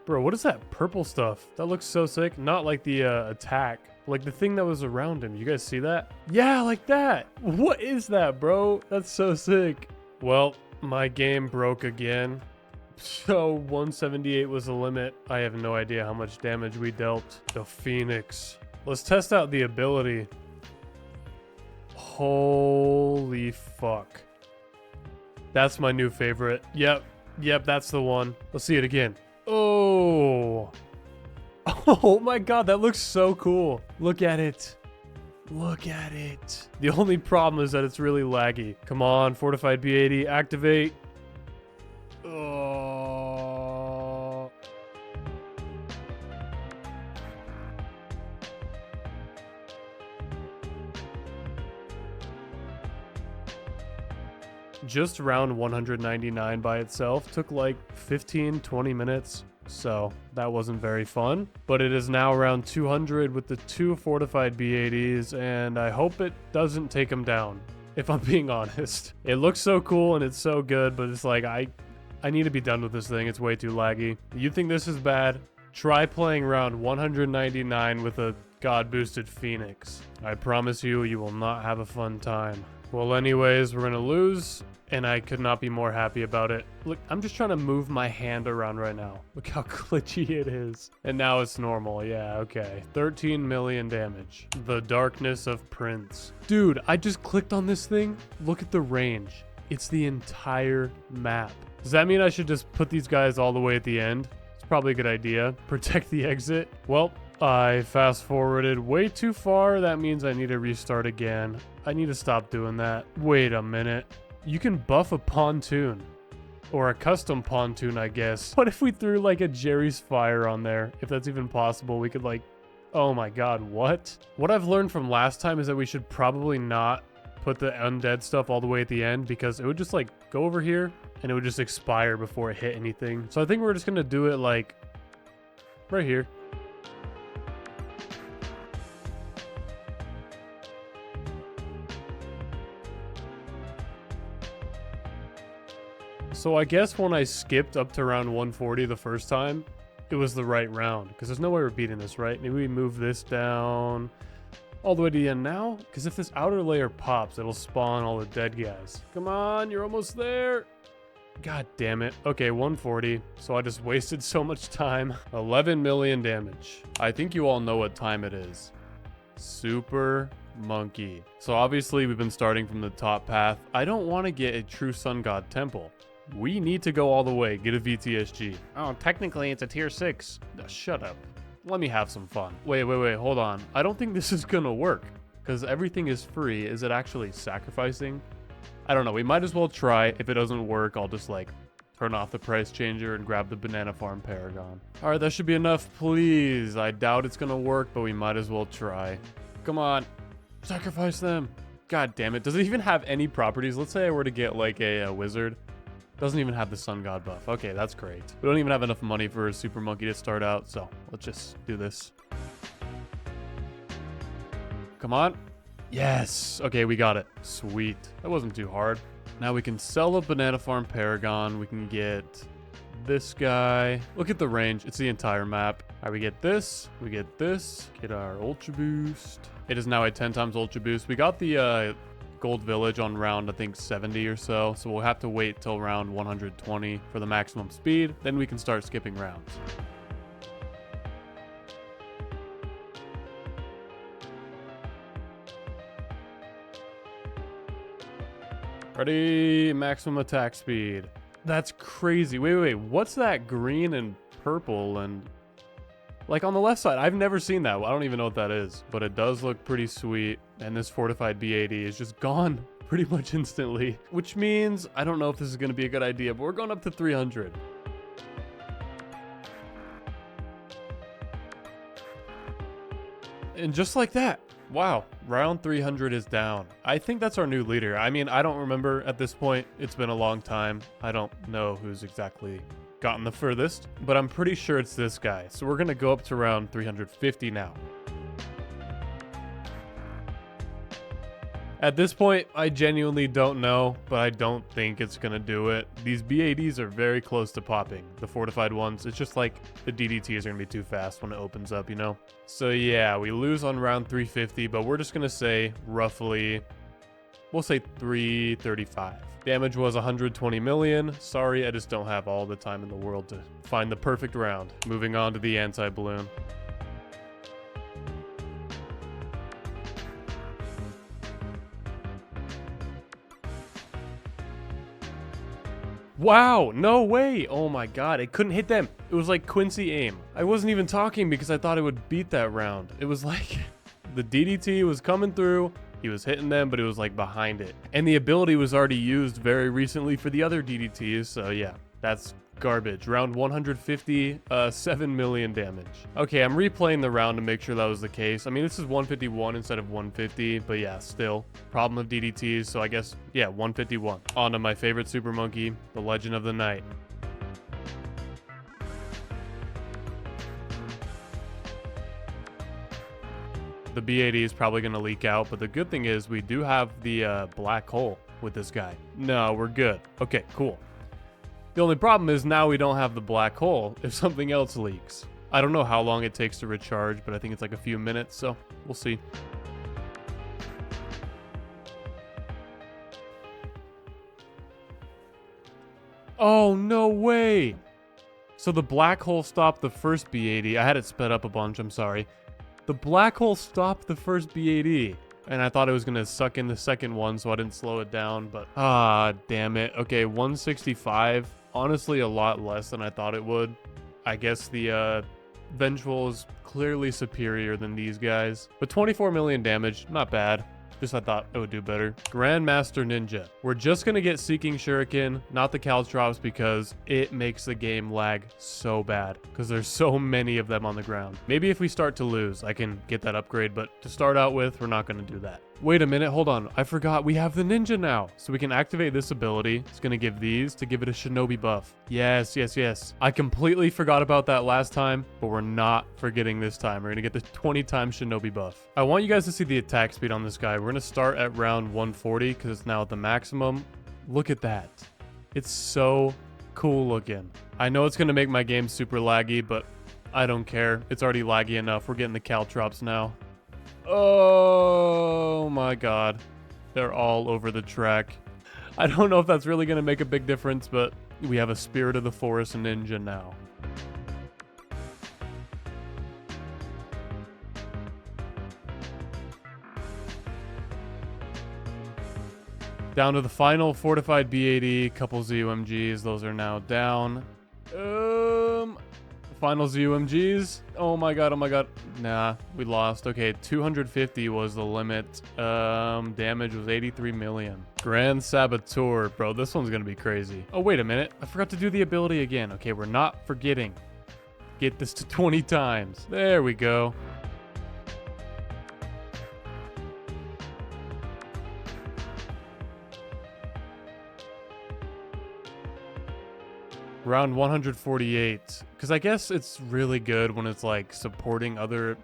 Bro, what is that purple stuff? That looks so sick. Not like the attack. Like the thing that was around him. You guys see that? Yeah, like that. What is that, bro? That's so sick. Well, my game broke again. So 178 was the limit. I have no idea how much damage we dealt. The Phoenix. Let's test out the ability. Holy fuck. That's my new favorite. Yep, that's the one. Let's see it again. Oh. Oh my god, that looks so cool. Look at it. Look at it. The only problem is that it's really laggy. Come on, Fortified B80, activate. Oh. Just round 199 by itself took like 15-20 minutes. So that wasn't very fun, but it is now around 200 with the 2 fortified B80s, and I hope it doesn't take them down, if I'm being honest. It looks so cool and it's so good, but it's like, I need to be done with this thing. It's way too laggy. You think this is bad? Try playing round 199 with a God-boosted Phoenix. I promise you, you will not have a fun time. Well, anyways, we're gonna lose, and I could not be more happy about it. Look, I'm just trying to move my hand around right now. Look how glitchy it is. And now it's normal. Yeah, okay. 13 million damage. The Darkness of Prince. Dude, I just clicked on this thing. Look at the range. It's the entire map. Does that mean I should just put these guys all the way at the end? It's probably a good idea. Protect the exit. Well, I fast forwarded way too far. That means I need to restart again. I need to stop doing that. Wait a minute. You can buff a pontoon. Or a custom pontoon, I guess. What if we threw like a Jerry's Fire on there? If that's even possible, we could like... Oh my god, what? What I've learned from last time is that we should probably not put the undead stuff all the way at the end, because it would just like go over here and it would just expire before it hit anything. So I think we're just gonna do it like right here. So I guess when I skipped up to round 140 the first time, it was the right round, because there's no way we're beating this, right? Maybe we move this down all the way to the end now, because if this outer layer pops, it'll spawn all the dead guys. Come on, you're almost there. God damn it. Okay, 140. So I just wasted so much time. 11 million damage. I think you all know what time it is. Super Monkey. So obviously we've been starting from the top path. I don't want to get a true sun god temple. We need to go all the way, get a VTSG. Oh, technically it's a tier 6. Shut up. Let me have some fun. Wait, hold on. I don't think this is gonna work, because everything is free. Is it actually sacrificing? I don't know. We might as well try. If it doesn't work, I'll just like turn off the price changer and grab the Banana Farm Paragon. All right, that should be enough, please. I doubt it's gonna work, but we might as well try. Come on, sacrifice them. God damn it. Does it even have any properties? Let's say I were to get like a wizard. Doesn't even have the sun god buff. Okay, that's great. We don't even have enough money for a super monkey to start out, so let's just do this. Come on. Yes. Okay, we got it. Sweet. That wasn't too hard. Now we can sell a Banana Farm Paragon. We can get this guy. Look at the range. It's the entire map. All right, we get this. We get this. Get our Ultra Boost. It is now a 10 times Ultra Boost. We got the Gold Village on round, I think, 70 or so. So we'll have to wait till round 120 for the maximum speed. Then we can start skipping rounds. Ready, maximum attack speed. That's crazy. Wait. What's that green and purple and like on the left side? I've never seen that. I don't even know what that is, but it does look pretty sweet. And this fortified B80 is just gone pretty much instantly, which means I don't know if this is going to be a good idea, but we're going up to 300. And just like that. Wow, round 300 is down. I think that's our new leader. I mean, I don't remember at this point. It's been a long time. I don't know who's exactly gotten the furthest, but I'm pretty sure it's this guy. So we're going to go up to round 350 now. At this point, I genuinely don't know, but I don't think it's going to do it. These B80s are very close to popping. The fortified ones, it's just like the DDTs are going to be too fast when it opens up, you know? So yeah, we lose on round 350, but we're just going to say roughly, we'll say 335. Damage was 120 million. Sorry, I just don't have all the time in the world to find the perfect round. Moving on to the anti-balloon. Wow, no way. Oh my god, it couldn't hit them. It was like Quincy aim. I wasn't even talking because I thought it would beat that round. It was like the DDT was coming through, he was hitting them, but it was like behind it. And the ability was already used very recently for the other DDTs, so yeah, that's garbage. Round 150, 7 million damage. Okay, I'm replaying the round to make sure that was the case. I mean, this is 151 instead of 150, but yeah, still. Problem of DDTs, so I guess, yeah, 151. On to my favorite super monkey, the Legend of the Night. The B80 is probably going to leak out, but the good thing is we do have the black hole with this guy. No, we're good. Okay, cool. The only problem is now we don't have the black hole if something else leaks. I don't know how long it takes to recharge, but I think it's like a few minutes, so we'll see. Oh, no way! So the black hole stopped the first B80. I had it sped up a bunch, I'm sorry. The black hole stopped the first B80. And I thought it was going to suck in the second one, so I didn't slow it down, but damn it. Okay, 165. Honestly, a lot less than I thought it would. I guess the Vengeful is clearly superior than these guys. But 24 million damage, not bad. Just I thought it would do better. Grandmaster Ninja. We're just going to get Seeking Shuriken, not the Caltrops, because it makes the game lag so bad. Because there's so many of them on the ground. Maybe if we start to lose, I can get that upgrade. But to start out with, we're not going to do that. Wait a minute, hold on. I forgot we have the ninja now. So we can activate this ability. It's going to give these to give it a shinobi buff. Yes. I completely forgot about that last time, but we're not forgetting this time. We're going to get the 20 times shinobi buff. I want you guys to see the attack speed on this guy. We're going to start at round 140 because it's now at the maximum. Look at that. It's so cool looking. I know it's going to make my game super laggy, but I don't care. It's already laggy enough. We're getting the Caltrops now. Oh my god. They're all over the track. I don't know if that's really going to make a big difference, but we have a Spirit of the Forest Ninja now. Down to the final fortified B80, couple ZUMGs. Those are now down. Final ZUMGs. Oh my god. Nah, we lost. Okay, 250 was the limit. Damage was 83 million. Grand Saboteur. Bro, this one's gonna be crazy. Oh, wait a minute. I forgot to do the ability again. Okay, we're not forgetting. Get this to 20 times. There we go. Round 148. Because I guess it's really good when it's like supporting other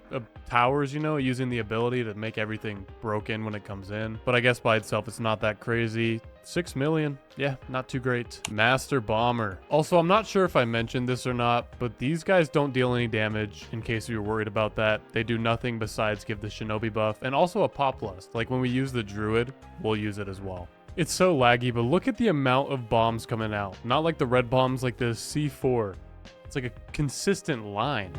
towers, you know, using the ability to make everything broken when it comes in. But I guess by itself, it's not that crazy. 6 million. Yeah, not too great. Master Bomber. Also, I'm not sure if I mentioned this or not, but these guys don't deal any damage in case you were worried about that. They do nothing besides give the Shinobi buff and also a Pop Lust. Like when we use the Druid, we'll use it as well. It's so laggy, but look at the amount of bombs coming out. Not like the red bombs like the C4. It's like a consistent line.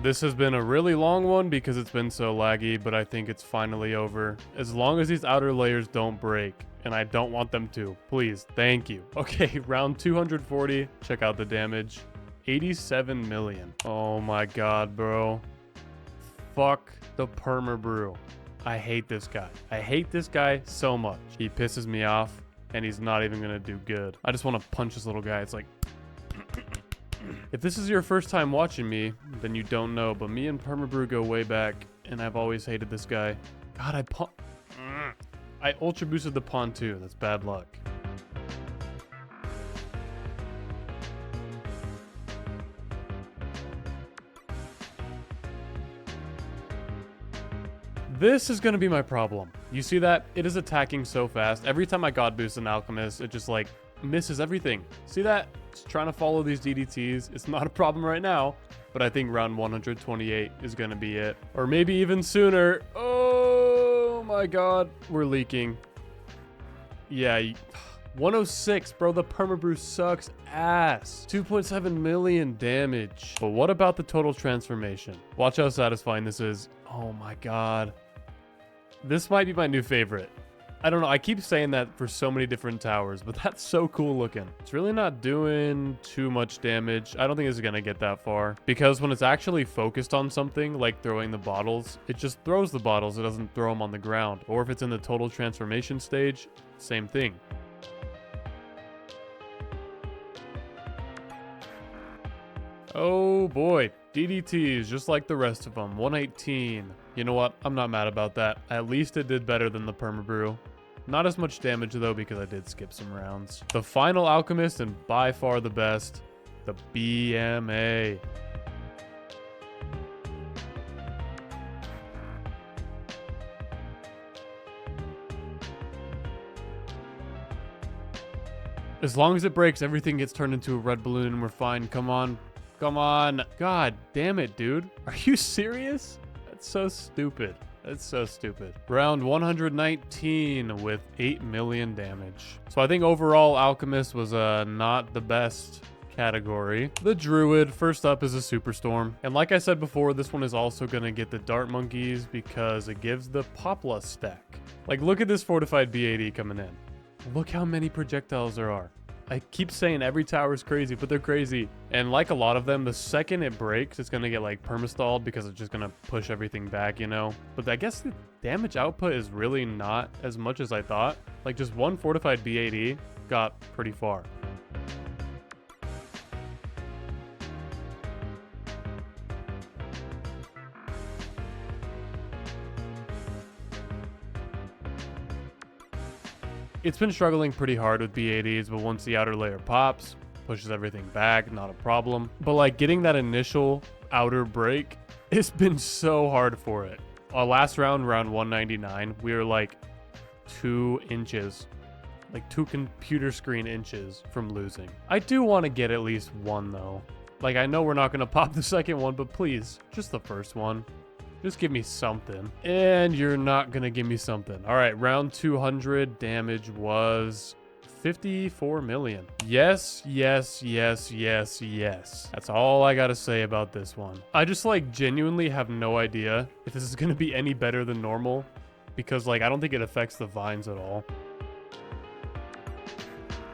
This has been a really long one because it's been so laggy, but I think it's finally over. As long as these outer layers don't break, and I don't want them to. Please, thank you. Okay, round 240. Check out the damage. 87 million. Oh my god, bro. Fuck the Perma-Brew. I hate this guy. I hate this guy so much. He pisses me off, and he's not even gonna do good. I just want to punch this little guy. It's like... If this is your first time watching me, then you don't know, but me and Perma-Brew go way back, and I've always hated this guy. God, I ultra boosted the pawn too. That's bad luck. This is going to be my problem. You see that? It is attacking so fast. Every time I God boost an Alchemist, it just like misses everything. See that? It's trying to follow these DDTs. It's not a problem right now, but I think round 128 is going to be it. Or maybe even sooner. Oh my god. We're leaking. Yeah. 106, bro. The Perma-Brew sucks ass. 2.7 million damage. But what about the total transformation? Watch how satisfying this is. Oh my god. This might be my new favorite. I don't know. I keep saying that for so many different towers, but that's so cool looking. It's really not doing too much damage. I don't think it's going to get that far because when it's actually focused on something like throwing the bottles, it just throws the bottles. It doesn't throw them on the ground. Or if it's in the total transformation stage, same thing. Oh boy, DDTs just like the rest of them. 118. You know what? I'm not mad about that. At least it did better than the Perma-Brew. Not as much damage though because I did skip some rounds. The final Alchemist and by far the best, the BMA. As long as it breaks, everything gets turned into a red balloon and we're fine. Come on. Come on. God damn it, dude. Are you serious? That's so stupid. That's so stupid. Round 119 with 8 million damage. So I think overall Alchemist was not the best category. The Druid, first up, is a Superstorm. And like I said before, this one is also going to get the Dart Monkeys because it gives the Popla stack. Like, look at this fortified B80 coming in. Look how many projectiles there are. I keep saying every tower is crazy, but they're crazy. And like a lot of them, the second it breaks, it's going to get like perma-stalled because it's just going to push everything back, you know? But I guess the damage output is really not as much as I thought. Like just one fortified B80 got pretty far. It's been struggling pretty hard with B80s, but once the outer layer pops, pushes everything back, not a problem. But like getting that initial outer break, it's been so hard for it. Our last round, round 199, we were like 2 inches, like 2 computer screen inches from losing. I do want to get at least one though. Like I know we're not going to pop the second one, but please, just the first one. Just give me something. And you're not going to give me something. All right, round 200 damage was 54 million. Yes, yes, yes, yes, yes. That's all I got to say about this one. I just like genuinely have no idea if this is going to be any better than normal because like I don't think it affects the vines at all.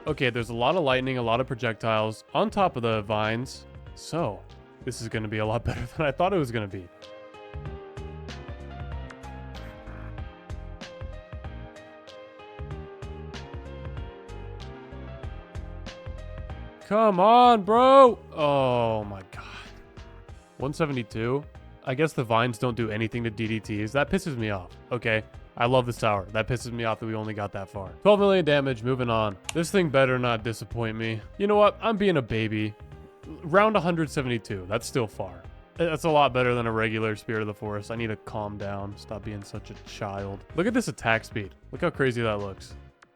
Okay, there's a lot of lightning, a lot of projectiles on top of the vines. So this is going to be a lot better than I thought it was going to be. Come on, bro. Oh my god. 172. I guess the vines don't do anything to DDTs. That pisses me off. Okay. I love this tower. That pisses me off that we only got that far. 12 million damage, moving on. This thing better not disappoint me. You know what? I'm being a baby. Round 172. That's still far. That's a lot better than a regular Spirit of the Forest. I need to calm down. Stop being such a child. Look at this attack speed. Look how crazy that looks.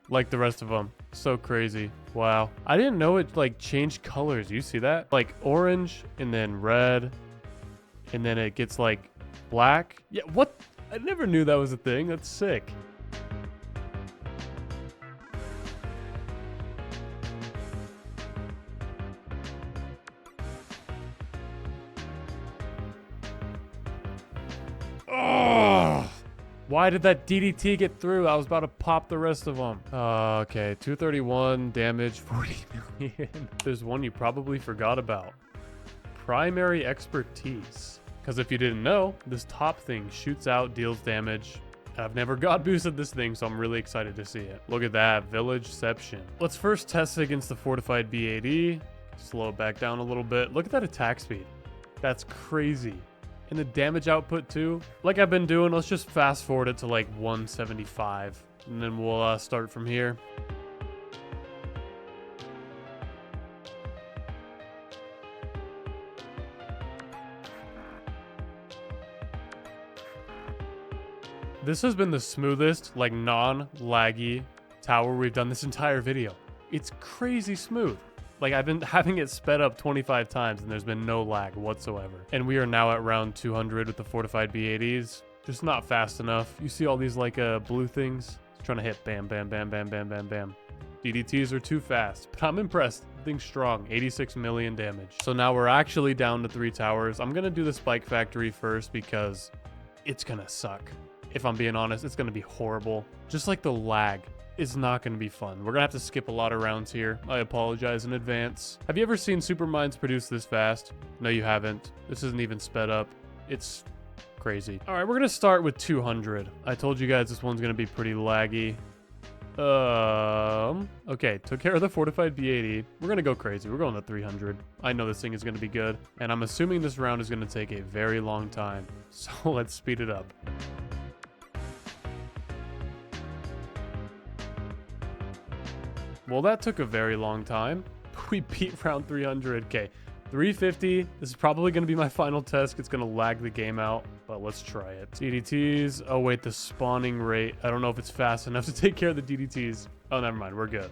Like the rest of them. So crazy. Wow. I didn't know it like changed colors. You see that? Like orange and then red. And then it gets like black. Yeah, what? I never knew that was a thing. That's sick. Oh, why did that DDT get through? I was about to pop the rest of them. Okay, 231 damage, 40 million. There's one you probably forgot about. Primary expertise. Because if you didn't know, this top thing shoots out, deals damage. I've never God boosted this thing, so I'm really excited to see it. Look at that, Villageception. Let's first test it against the fortified BAD. Slow it back down a little bit. Look at that attack speed. That's crazy. And the damage output too. Like I've been doing, let's just fast forward it to like 175. And then we'll start from here. This has been the smoothest, like non-laggy tower we've done this entire video. It's crazy smooth. Like I've been having it sped up 25 times and there's been no lag whatsoever. And we are now at round 200 with the fortified B80s. Just not fast enough. You see all these like blue things? It's trying to hit bam, bam, bam, bam, bam, bam, bam. DDTs are too fast, but I'm impressed. The thing's strong, 86 million damage. So now we're actually down to 3 towers. I'm gonna do the Spike Factory first because it's gonna suck. If I'm being honest, it's going to be horrible. Just like the lag is not going to be fun. We're going to have to skip a lot of rounds here. I apologize in advance. Have you ever seen super mines produce this fast? No, you haven't. This isn't even sped up. It's crazy. All right, we're going to start with 200. I told you guys this one's going to be pretty laggy. Okay, took care of the fortified B80. We're going to go crazy. We're going to 300. I know this thing is going to be good. And I'm assuming this round is going to take a very long time. So let's speed it up. Well, that took a very long time. We beat round 300. Okay, 350. This is probably going to be my final test. It's going to lag the game out, but let's try it. DDTs. Oh, wait, the spawning rate. I don't know if it's fast enough to take care of the DDTs. Oh, never mind. We're good.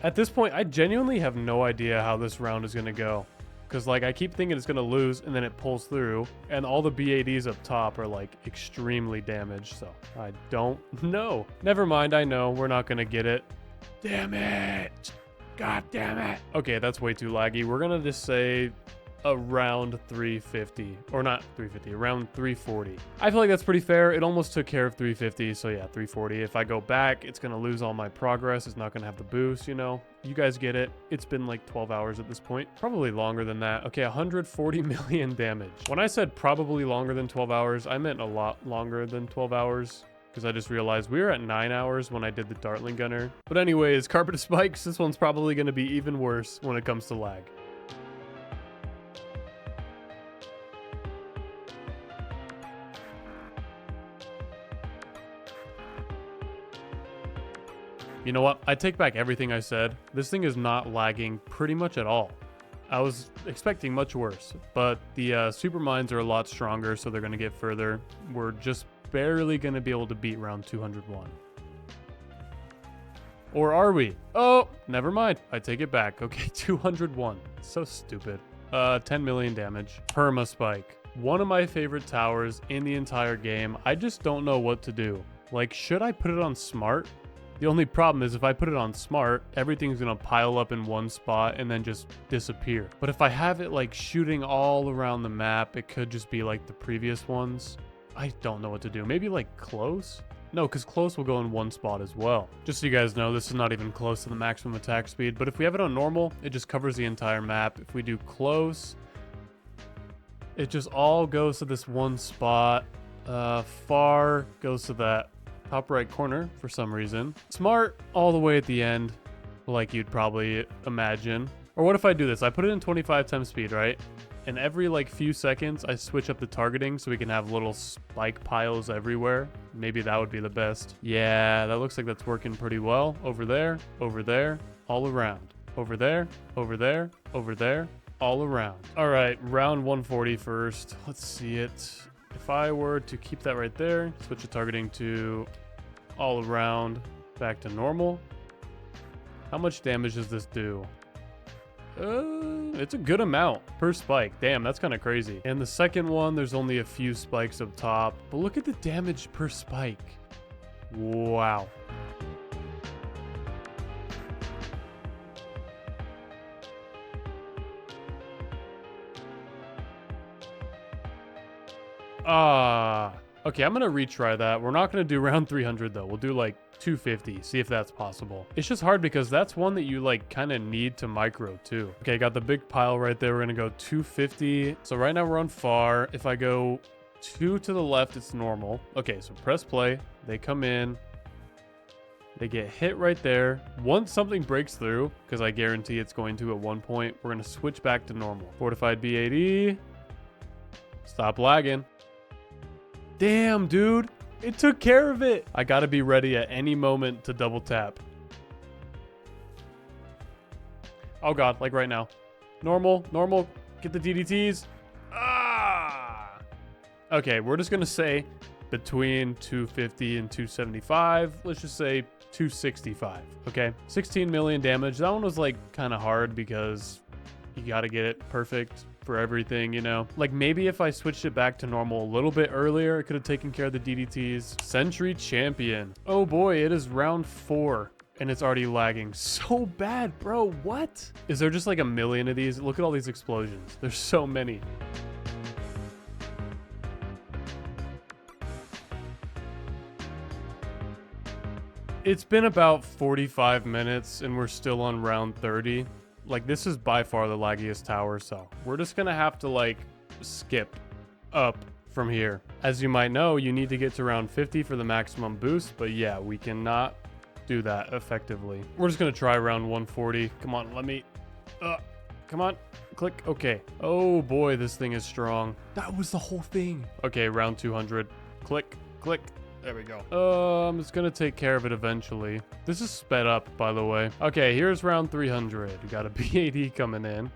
At this point, I genuinely have no idea how this round is going to go. Because, like, I keep thinking it's going to lose, and then it pulls through. And all the BADs up top are, like, extremely damaged. So, I don't know. Never mind, I know. We're not going to get it. Damn it. God damn it. Okay, that's way too laggy. We're going to just say around 350. Or not 350, around 340. I feel like that's pretty fair. It almost took care of 350. So, yeah, 340. If I go back, it's going to lose all my progress. It's not going to have the boost, you know. You guys get it. It's been like 12 hours at this point. Probably longer than that. Okay, 140 million damage. When I said probably longer than 12 hours, I meant a lot longer than 12 hours. Because I just realized we were at 9 hours when I did the Dartling Gunner. But anyways, Carpet Spikes, this one's probably going to be even worse when it comes to lag. You know what? I take back everything I said. This thing is not lagging pretty much at all. I was expecting much worse, but the super mines are a lot stronger, so they're going to get further. We're just barely going to be able to beat round 201. Or are we? Oh, never mind. I take it back. Okay, 201. So stupid. 10 million damage. Perma Spike. One of my favorite towers in the entire game. I just don't know what to do. Like, should I put it on smart? The only problem is if I put it on smart, everything's going to pile up in one spot and then just disappear. But if I have it like shooting all around the map, it could just be like the previous ones. I don't know what to do. Maybe like close? No, because close will go in one spot as well. Just so you guys know, this is not even close to the maximum attack speed. But if we have it on normal, it just covers the entire map. If we do close, it just all goes to this one spot. Far goes to that top right corner for some reason. Smart all the way at the end, like you'd probably imagine. Or what if I do this? I put it in 25 times speed, right? And every like few seconds, I switch up the targeting so we can have little spike piles everywhere. Maybe that would be the best. Yeah, that looks like that's working pretty well. Over there, all around. Over there, over there, all around. All right, round 140 first. Let's see it. If I were to keep that right there, switch the targeting to all around, back to normal. How much damage does this do? It's a good amount per spike. Damn, that's kind of crazy. And the second one, there's only a few spikes up top, but look at the damage per spike. Wow. Okay, I'm gonna retry that. We're not gonna do round 300 though. We'll do like 250, see if that's possible. It's just hard because that's one that you like kind of need to micro too. Okay, got the big pile right there. We're gonna go 250. So right now we're on far. If I go 2 to the left, it's normal. Okay, so press play. They come in. They get hit right there. Once something breaks through, because I guarantee it's going to at one point, we're gonna switch back to normal. Fortified B80. Stop lagging. Damn, dude. It took care of it. I gotta be ready at any moment to double tap. Oh god, like right now. Normal. Get the DDTs. Ah! Okay, we're just gonna say between 250 and 275. Let's just say 265, okay? 16 million damage. That one was like kind of hard because you gotta get it perfect for everything, you know? Like maybe if I switched it back to normal a little bit earlier, it could have taken care of the DDTs. Sentry Champion. Oh boy, it is round 4 and it's already lagging so bad, bro. What? Is there just like a million of these? Look at all these explosions. There's so many. It's been about 45 minutes and we're still on round 30. Like, this is by far the laggiest tower, so we're just gonna have to, like, skip up from here. As you might know, you need to get to round 50 for the maximum boost, but yeah, we cannot do that effectively. We're just gonna try round 140. Come on, let me... come on, click, okay. Oh boy, this thing is strong. That was the whole thing. Okay, round 200. Click. There we go. It's gonna take care of it eventually. This is sped up, by the way. Okay, here's round 300. We got a B80 coming in.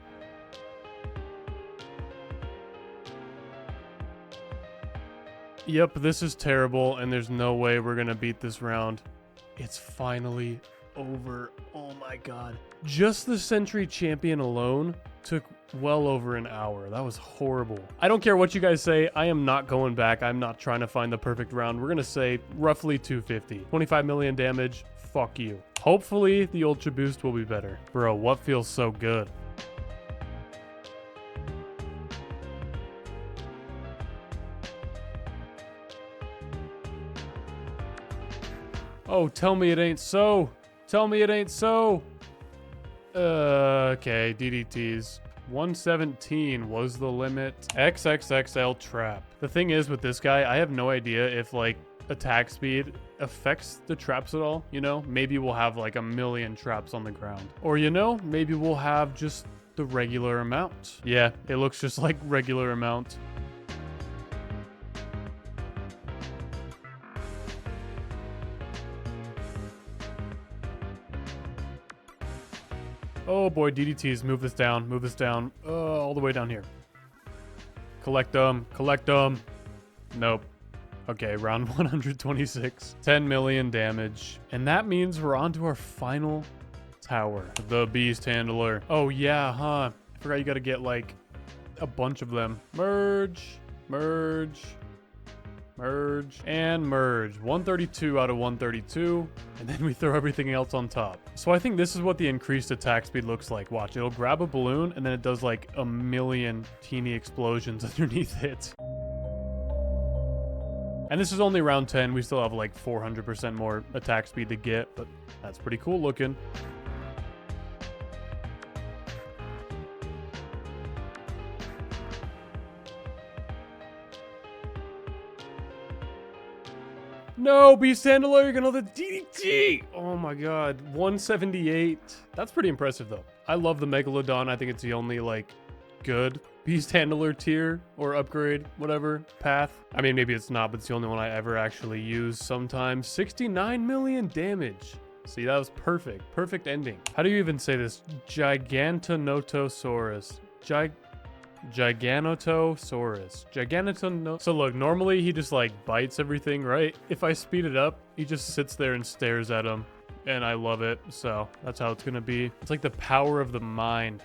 Yep, this is terrible, and there's no way we're gonna beat this round. It's finally over. Oh my god. Just the Sentry Champion alone took well over an hour. That was horrible. I don't care what you guys say. I am not going back. I'm not trying to find the perfect round. We're gonna say roughly 250. 25 million damage. Fuck you. Hopefully the Ultra Boost will be better. Bro, what feels so good? Oh, tell me it ain't so. Tell me it ain't so. Okay, DDTs. 117 was the limit. XXXL trap. The thing is with this guy, I have no idea if like attack speed affects the traps at all, you know? Maybe we'll have like a million traps on the ground. Or, you know, maybe we'll have just the regular amount. Yeah, it looks just like regular amount. Oh boy, DDTs, move this down, all the way down here. Collect them. Nope. Okay, round 126. 10 million damage. And that means we're on to our final tower. The Beast Handler. Oh yeah, huh? I forgot you gotta get like a bunch of them. Merge. And merge. 132 out of 132. And then we throw everything else on top. So I think this is what the increased attack speed looks like. Watch, it'll grab a balloon and then it does like a million teeny explosions underneath it. And this is only round 10. We still have like 400% more attack speed to get, but that's pretty cool looking. No, Beast Handler, you're gonna have the DDT! Oh my god, 178. That's pretty impressive though. I love the Megalodon. I think it's the only like good beast handler tier or upgrade, whatever, path. I mean, maybe it's not, but it's the only one I ever actually use sometimes. 69 million damage. See, that was perfect. Perfect ending. How do you even say this? Giganotosaurus. Giganotosaurus. So look, normally he just like bites everything, right? If I speed it up, he just sits there and stares at him. And I love it. So that's how it's gonna be. It's like the power of the mind.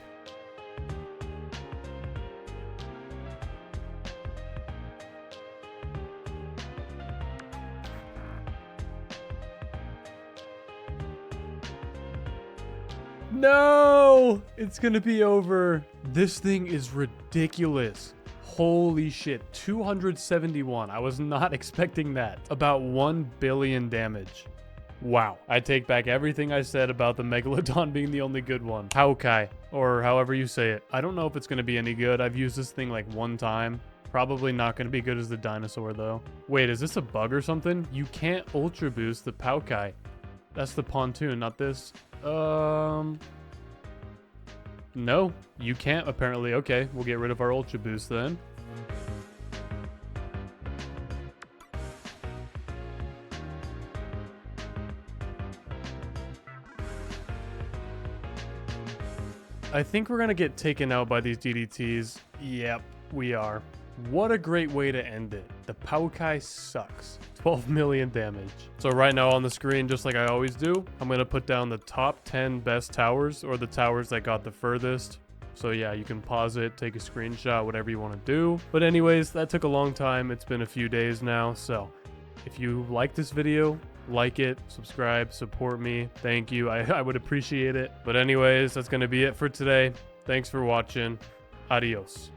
No, it's gonna be over. This thing is ridiculous. Holy shit, 271. I was not expecting that. About 1 billion damage. Wow. I take back everything I said about the Megalodon being the only good one. Paukai, or however you say it. I don't know if it's gonna be any good. I've used this thing like one time. Probably not gonna be good as the dinosaur though. Wait, is this a bug or something? You can't ultra boost the Paukai. That's the pontoon, not this. No, you can't apparently. Okay, we'll get rid of our ultra boost then. I think we're gonna get taken out by these DDTs. Yep, we are. What a great way to end it. The Paukai sucks. 12 million damage. So right now on the screen, just like I always do, I'm going to put down the top 10 best towers, or the towers that got the furthest. So yeah, you can pause it, take a screenshot, whatever you want to do. But anyways, that took a long time. It's been a few days now. So if you like this video, like it, subscribe, support me. Thank you. I would appreciate it. But anyways, that's going to be it for today. Thanks for watching. Adios.